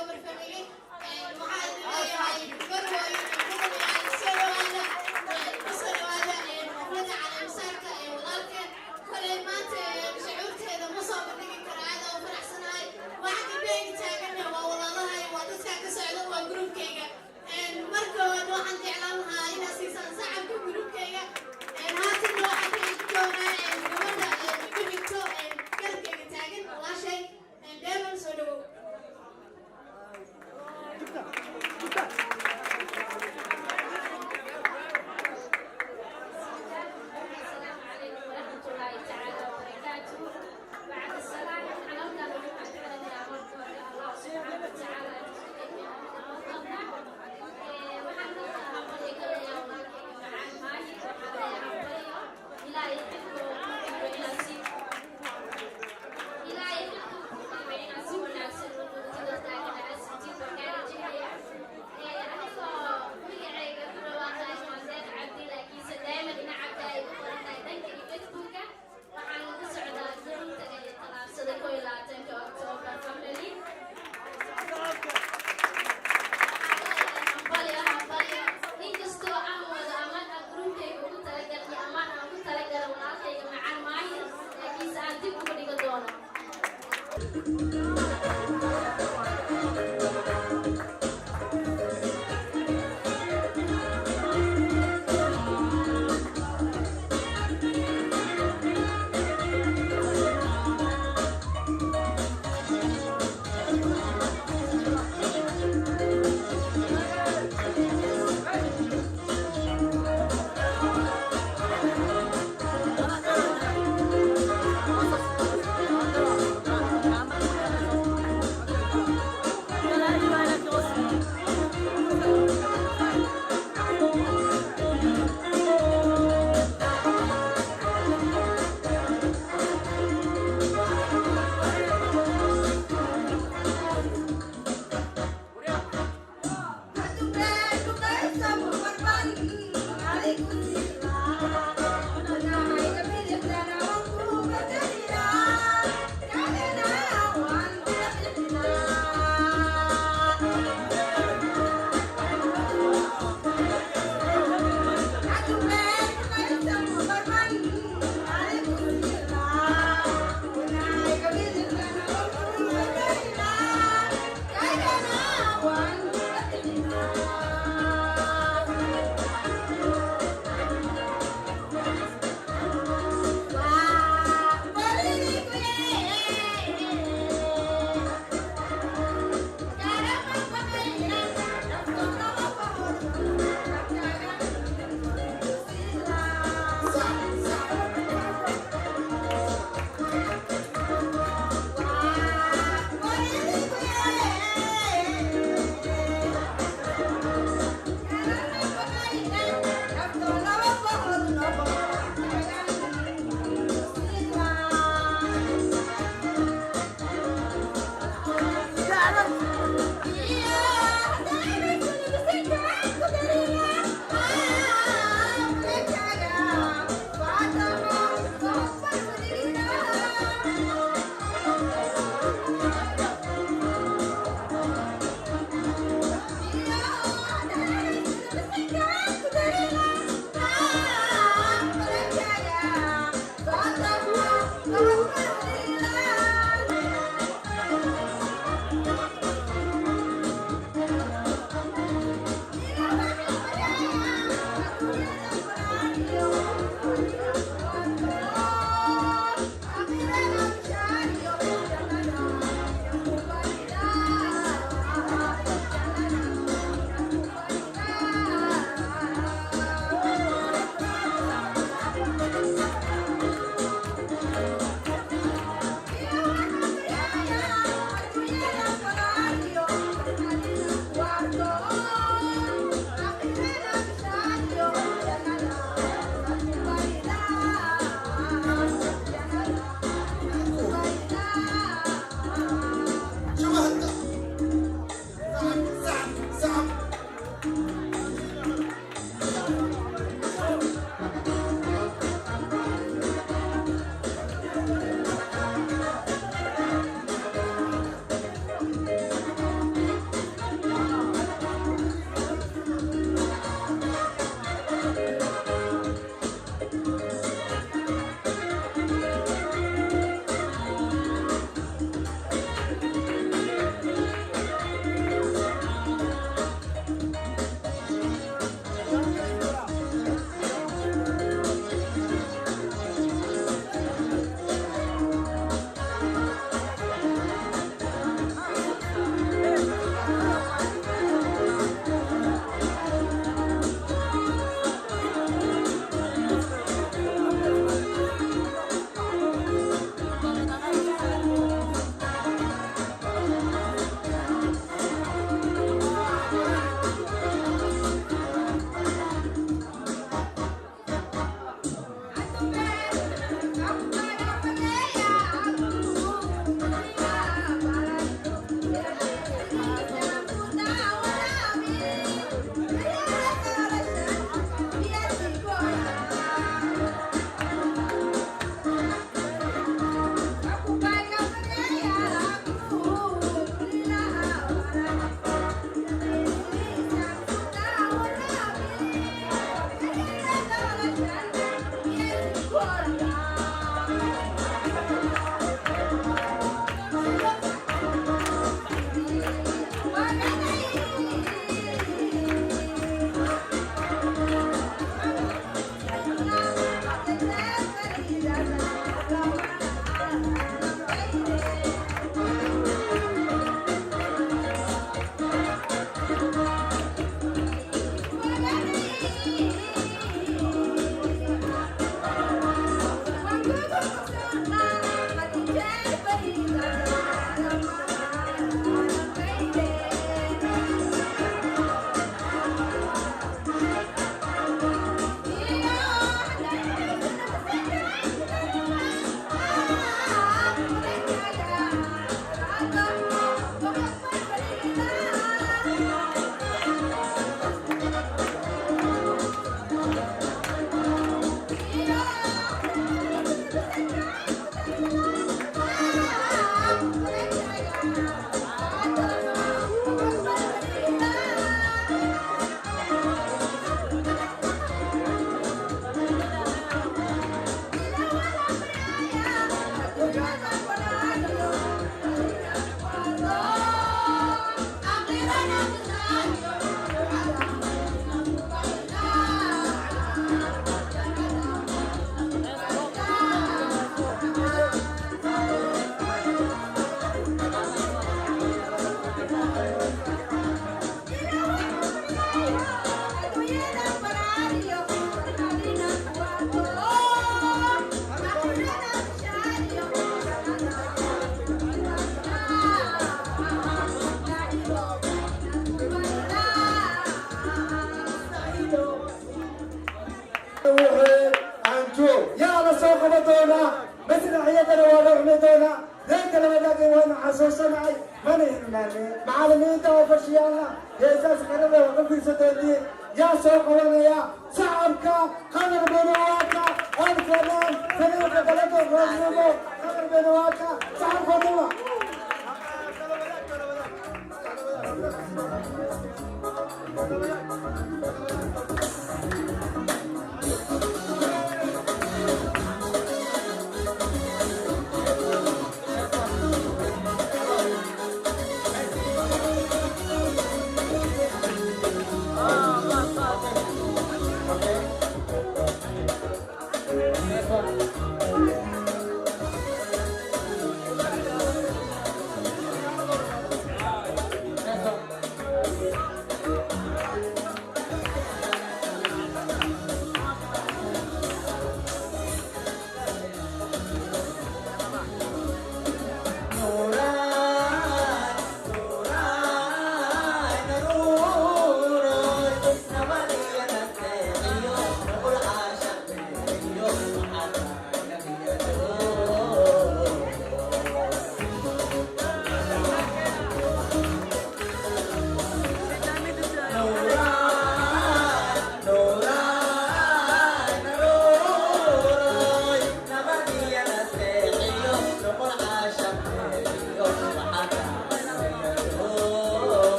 macallimiinta oo fashiyaana heesaas qarada waa ka fiirsadoodii yaa soo qabanaya shacabka qadar benawaaka alfanaan fariiqa dalada xornimo qadar benawaaka shacabkoodaba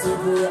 Thank you.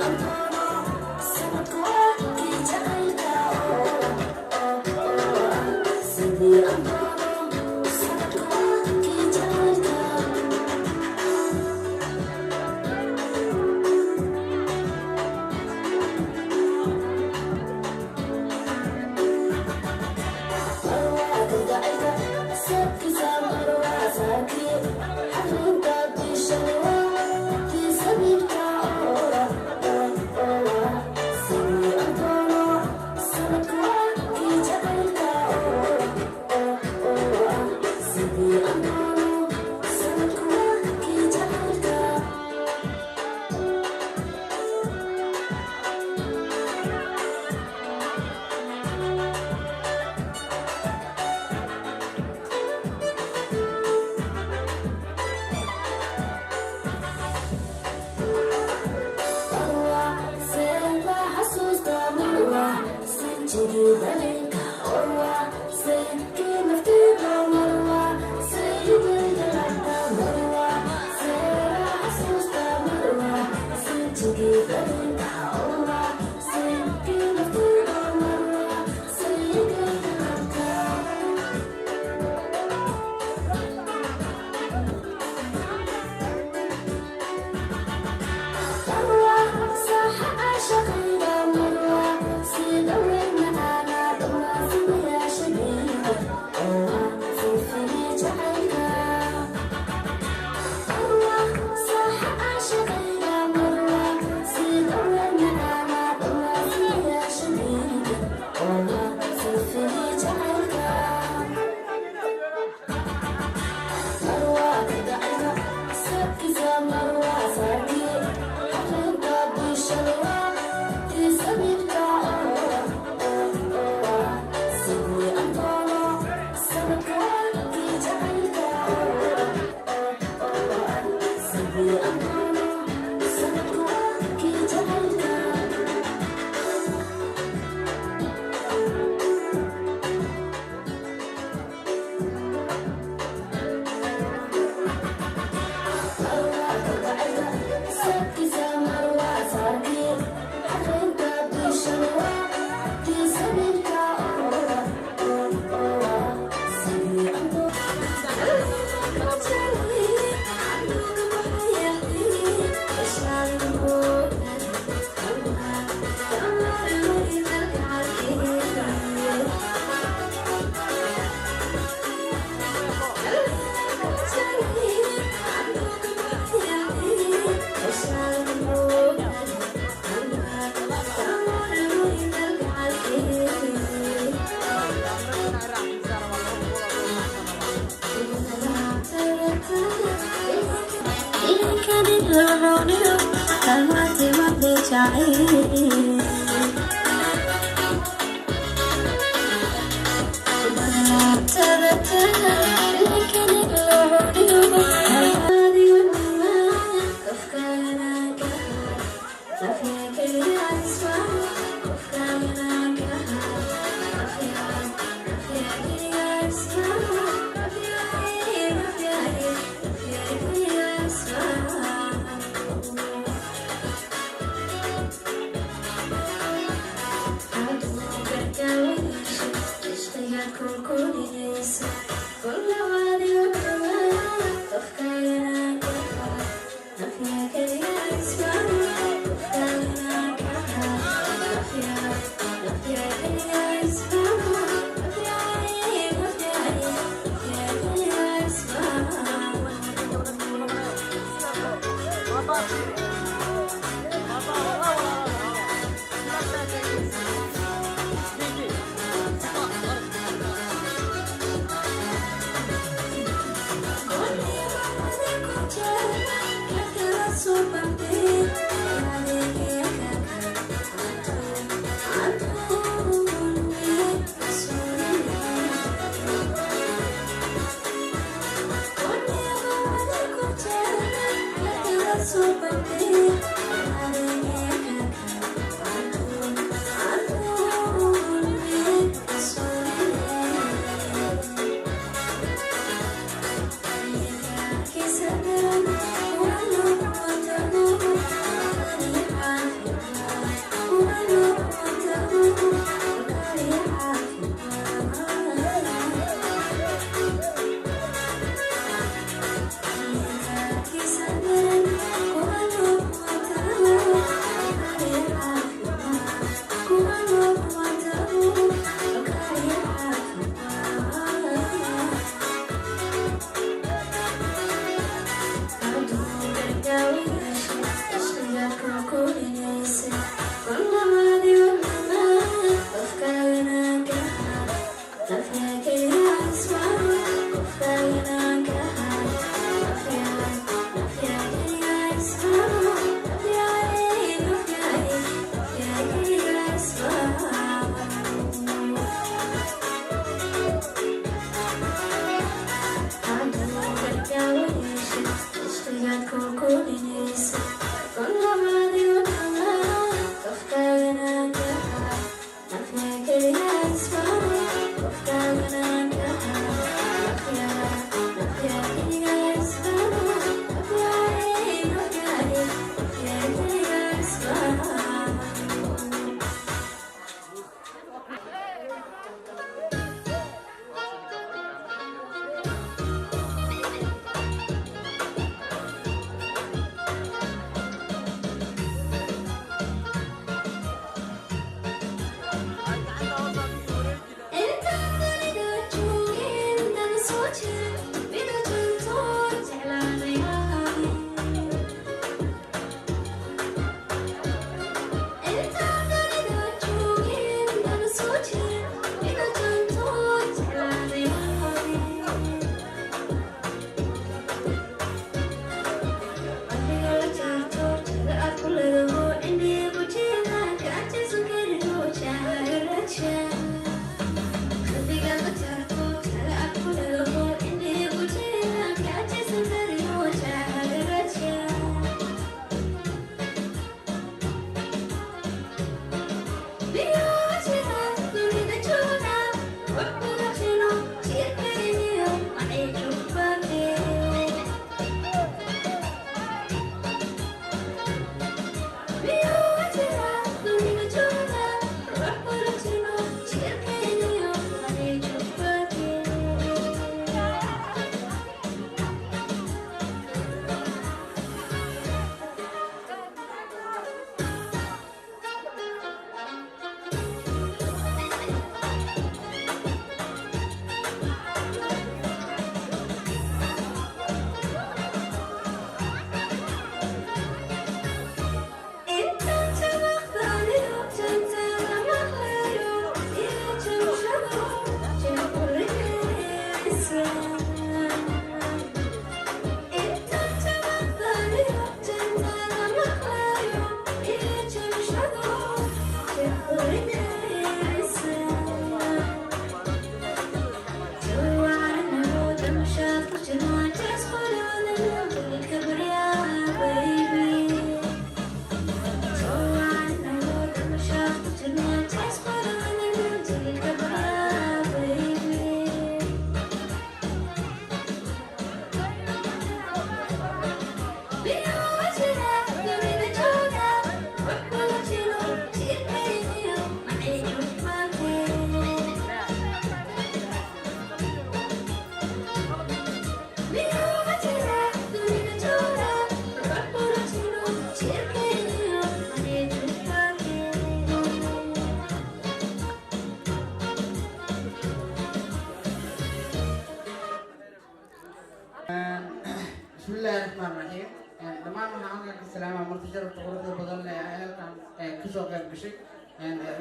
kasoo qayb gashay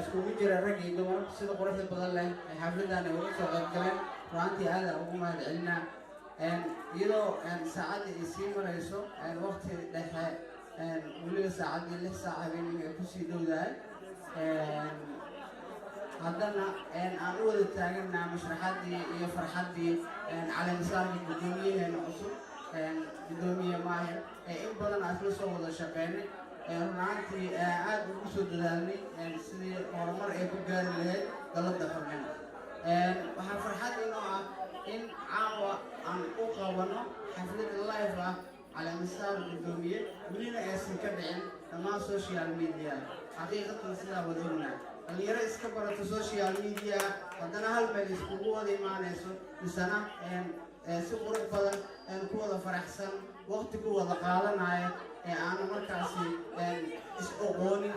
iskugu jira rag iyo dumar sida quruxda badan leh xafladan ay uga soo qayb galeen runtii aada ugu mahad celinaa iyadoo saacadda ay sii marayso waqti dhexe weliba saacaddii 6 saac habeenimo ay kusii dhowdahay haddana aan u wada taaganaa mashraxaddii iyo farxaddii caleemisaarkii guddoomiyaheena cusub guddoomiye maahir in badan aan isla soo wada shaqeynay runaantii aad ugu soo dadaalnay sidii horumar ay ku gaari lahayd dalada xornimo waxaa farxad inoo ah in caawa aan u qabano xaflad live ah caleemisaar guddoomiye welina aysan ka dhicin dhammaan social media xaqiiqatan sidaa wada ognaa dhalinyaro iska barato social media haddana hal meel iskugu wada imaanayso misana si qurux badan ku wada faraxsan waqti ku wada qaadanaya aanu markaasi is-oqoonin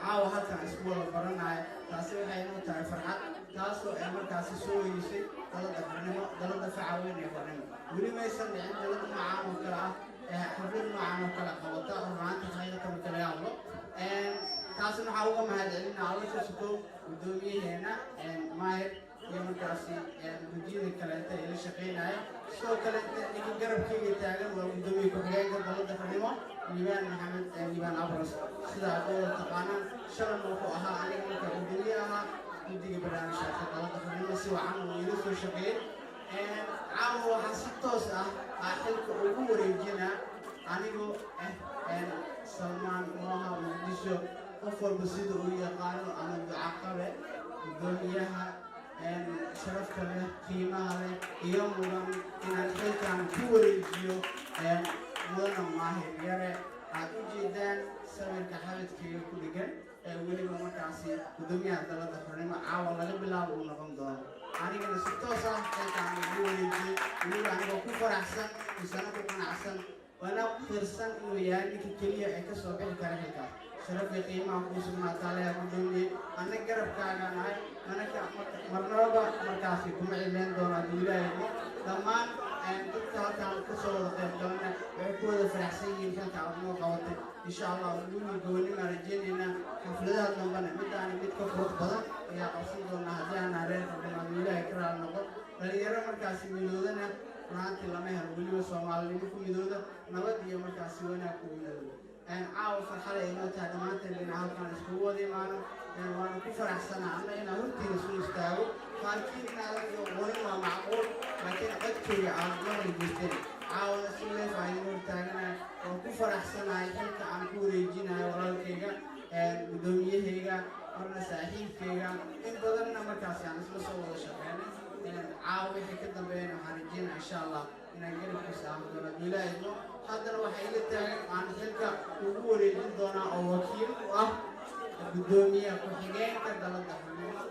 caawa halkan isku wada baranaya taasi waxay inoo tahay farxad taasoo ay markaasi soo weysay dalada xornimo dalada facaweyn ee xornimo weli maysan dhicin dalada noocaan oo kale ah xaflad noocaan oo kale qabata oo maanta xaqiiqatan marka laga hadlo taasina waxaa uga mahad celinaa alla sukow guddoomiyaheena maahir iyo markaasi gudiyada kaleeta ee la shaqeynaya sidoo kale ninka garabkeyga taagan waa guddoomiye ku-xigeenka dalada xornimo liibaan maxamed liibaan abras sida aad wada taqaanaan shalan wuxuu ahaa aniga marka guddoomiye ahaa guddiga barnaamijka dalada xornimo si wacan uu ila soo shaqeeyey caawa waxaa si toos ah xilka ugu wareejinaa anigoo salmaan mooha muqdisho qof walba sida uu yaqaano ama ducaqabe guddoomiyaha sharafta leh qiimaha leh iyo mudan inaan xilkan ku wareejiyo mudana maahir yare aad u jeedaan sawirka xabadkeyga ku dhigan weliba markaasi guddoomiyaha dalada xornimo caawa laga bilaabo uu noqon doono anigana si toos ah xilkaan ugu wareejiyey weliba anigoo ku faraxsan misana ku qanacsan waana firsan inuu yahay ninka keliya ee kasoo bixi kara xilkaas sharafii qiimaha kuu sugnaataa leha guddoomiye anna garabkaaga nahay marnaba markaasi kuma cileyn doonaa duulahayno dhammaan dadka halkaan kasoo wada qayb galana waxay ku wada faraxsan yihiin xilka aad noo qabatay insha allah guuli gobonnimaa rajeynaynaa xafladaha dambana midaani mid ka qurux badan ayaa qabsan doonaa haddii aanaa reer xildhibaan duulahay ka raali noqon dhalinyaro markaasi midoodana runaantii lama helo weliba soomaalinimo ku midooda nabad iyo markaasi wanaag ku midooda caawa farxada ay noo tahay dhammaanteen inaan halkan iskugu wada imaano waana ku faraxsanaa anna inaan hortiina soo istaago qaarkiin inaadan iyo qorin waa macquul laakiin codkeyga aad maqli jirteen caawana si leef aan inoo hortaaganahay waan ku faraxsanahay xilka aan ku wareejinayo walaalkayga guddoomiyahayga marna saaxiibkayga in badanna markaasi aan isla soo wada shaqeynay caawa wixii ka dambeeyana waxaan rajeynaa insha allah inaan garabkiisa ahan doono duulaahayno haddana waxay ila taagan aan xilka ugu wareejin doonaa oo wakiil u ah guddoomiyaha ku-xigeenka dalada xornimo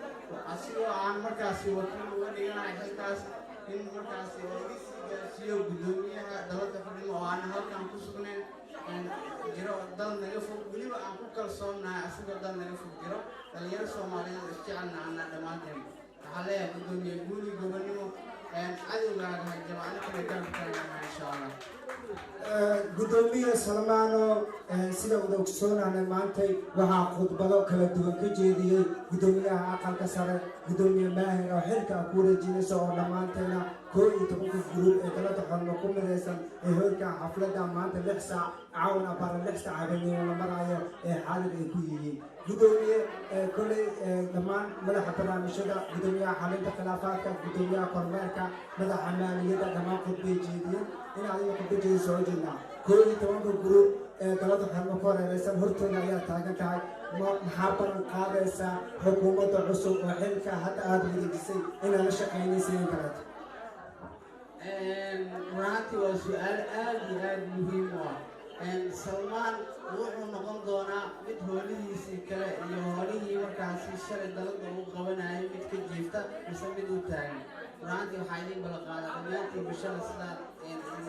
asigoo aan markaasi wakiil uga dhiganahay xilkaas in markaasi oo iga sii gaarsiiyo guddoomiyaha dalada xornimo oo aan halkan ku sugnayn jiro dal naga fog weliba aan ku kalsoonahay asigoo dal naga fog jiro dhalinyaro soomaaliyeed isjecelna ana dhammaanteen waxaa leeyahay guddoomiye guuli gobonnimo cadowgaaga hajaba ana kale gaabkaagana insha allah gudoomiye salmaano sida wada ogsoonaana maantay waxaa khudbado kala duwan ka jeediyey gudoomiyaha aqalka sare gudoomiye maahir oo xilka ku wareejinaysa oo dhammaantayna 11 gruub ee dalada xornimo ku midaysan ee hoolka xafladda maanta 6 saac caawna bara 6 saac habeenimo la marayo ee xaadir ay ku yihiin gudoomiye kolay dhammaan madaxa barnaamijyada gudoomiyaha xalinta khilaafaadka gudoomiyaha kormeerka madaxa maaliyadda dhammaan khudbay jeediyeen in adiga khudba jeedi soo jeednaa 11 gruub ee dalada xornimo ku hareeraysan hortooda ayaa taagan tahay maxaa balan qaadaysaa xukuumadda cusub oo xilka hadda aada wareejisay inaa la shaqeynaysa in kaleeto runtii waa su-aal aad iyo aad muhiim u ah salmaan wuxuu noqon doonaa mid hoolihiisii kale iyo hoolihii markaasi shalay dalada uu qabanayay mid ka jiifta mise mid u taagan runtii waxaa idin ballanqaadaa dhammaantii bulshada sidaa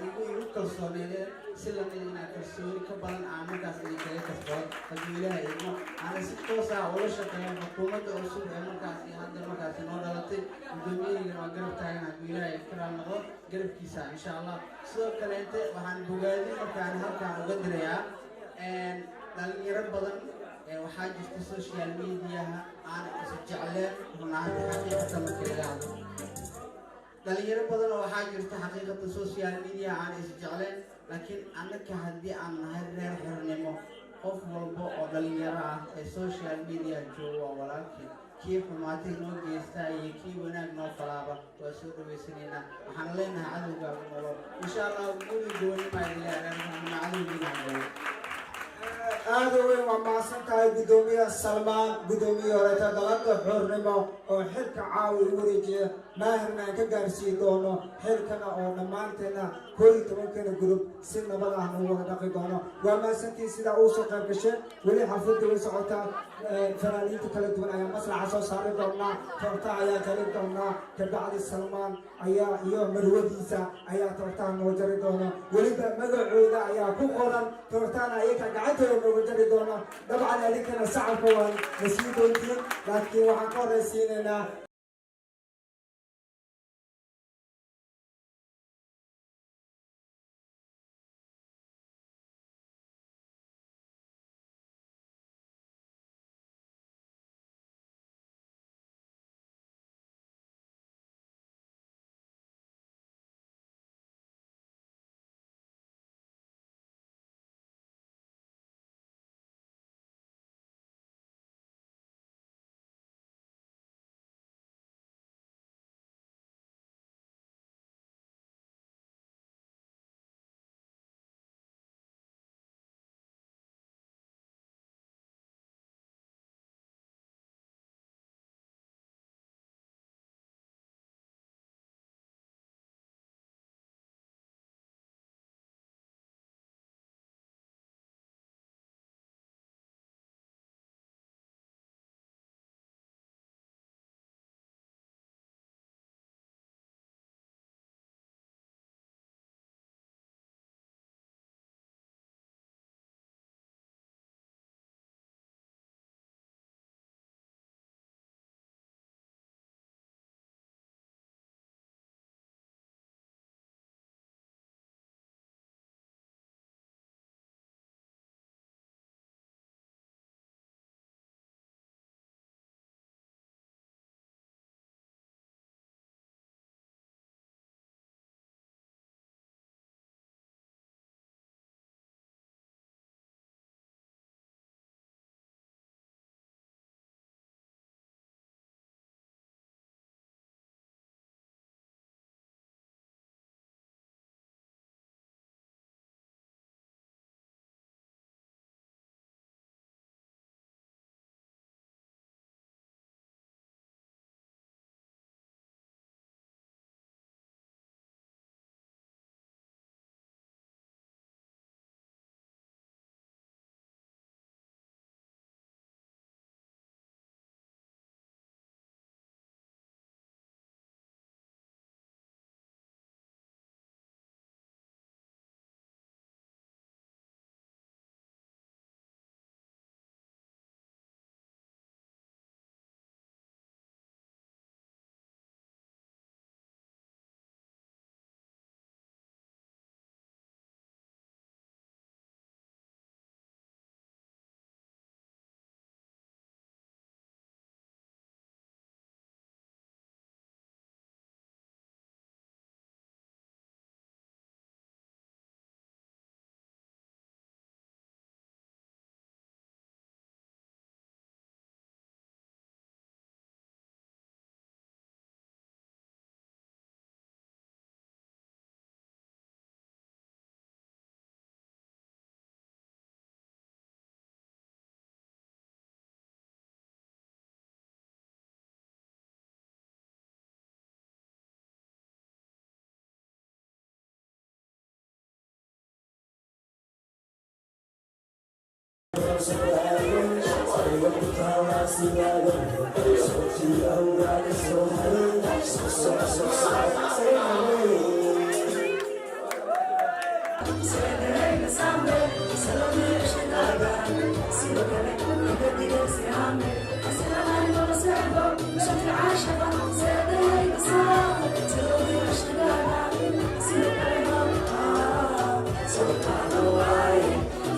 igu kalsooneedeen si lamid inaa kalsooni ka badan aan markaas idinkaga kasbado haddii ilaaha idmo aana si toosa ula shaqeeya xukuumadda cusub ee markaasi hadda markaasi noo dhalatay gudoomiyahayga waa garab taagan haddii ilaaha iftiraal noqdo garabkiisa insha allah sidoo kaleente waxaan bogaadin markaan halkaan uga dirayaa dhalinyaro badan waxaa jirta social mediaha aan isa jecleen runaantii xaqiiqata markii laga hadlo dhalinyaro badan oo waxaa jirta xaqiiqata social media aan is jecleen laakiin annaka haddii aan nahay reer xornimo qof walba oo dhalinyaro ah ee social media jooga waa walaalkii kii xumaatay noo geystaa iyo kii wanaag noo falaaba waa soo dhawaysanaynaa waxaan leenahay cadowgaagu nolol insha allah guri gooni maa ilaahay cadowgiina aad u weyn waa mahadsan tahay guddoomiye salmaan guddoomiye horeeta dalada xornimo oo xilka caawi u wareejiya maahirna aan ka gaarsiin doono xilkana oo dhammaanteena 11 group si nabad ah nagu wada dhaqi doono waa mahadsantii sidaa uu soo qayb gasheen weli xafladda way socotaa fanaaniinta kala duwan ayaa maslaxa soo saari doonaa toortaha ayaa jari doonaa kabacdi salmaan ayaa iyo marwadiisa ayaa toortaha noo jari doona weliba magacooda ayaa ku qoran toortahana ayaga gacantooda nooga jari doona dabcan adinkana sacabka waan nasiin doontiin laakiin waxaan ka horraysiinaynaa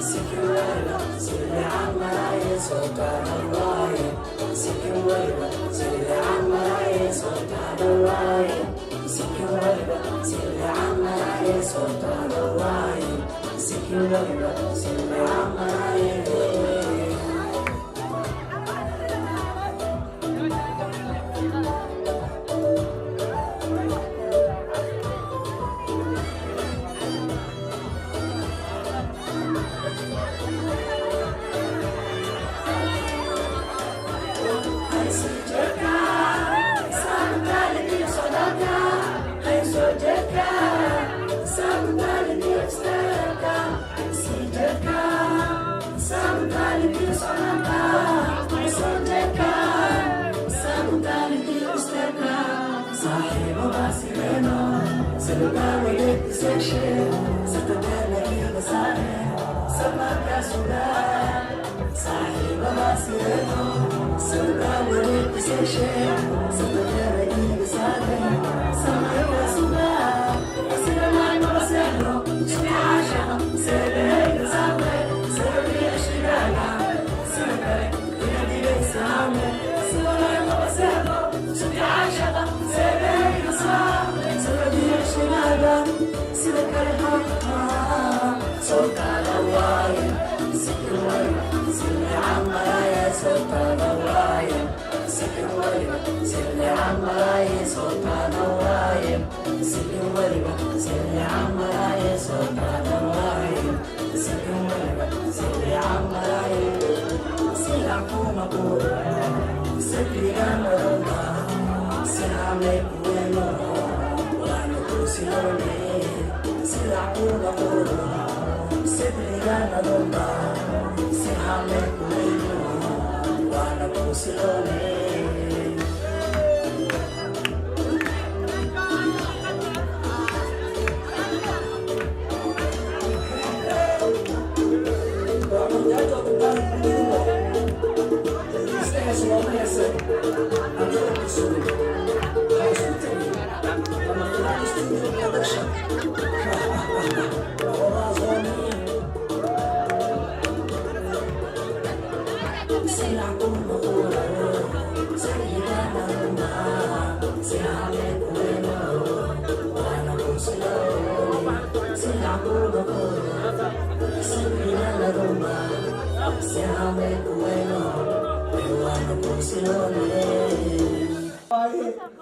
Secure, سلطان الله سكن ولبا سل عمراي سلطان الله سكن ولبا سل عمراي سلطان الله سكن ولبا سل عمراي سلطان الله سكن ولبا سل عمراي سلطان الله سكن ولبا سل عمراي سلطان الله سكن ولبا سل عمراي سلطان الله سكن ولبا سل عمراي سلعكم أقول سكري أنا الله سلعمك وينو وأنا كرسيوني سلعكم أقول سكري أنا الله سلعمك وينو وأنا كرسيوني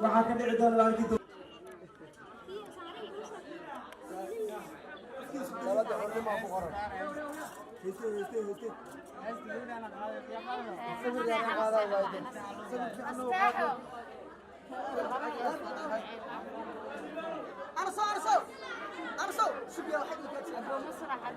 waxaa ka dhici doona laakiin salada xornimo ku qoran أرسل شو بيا حد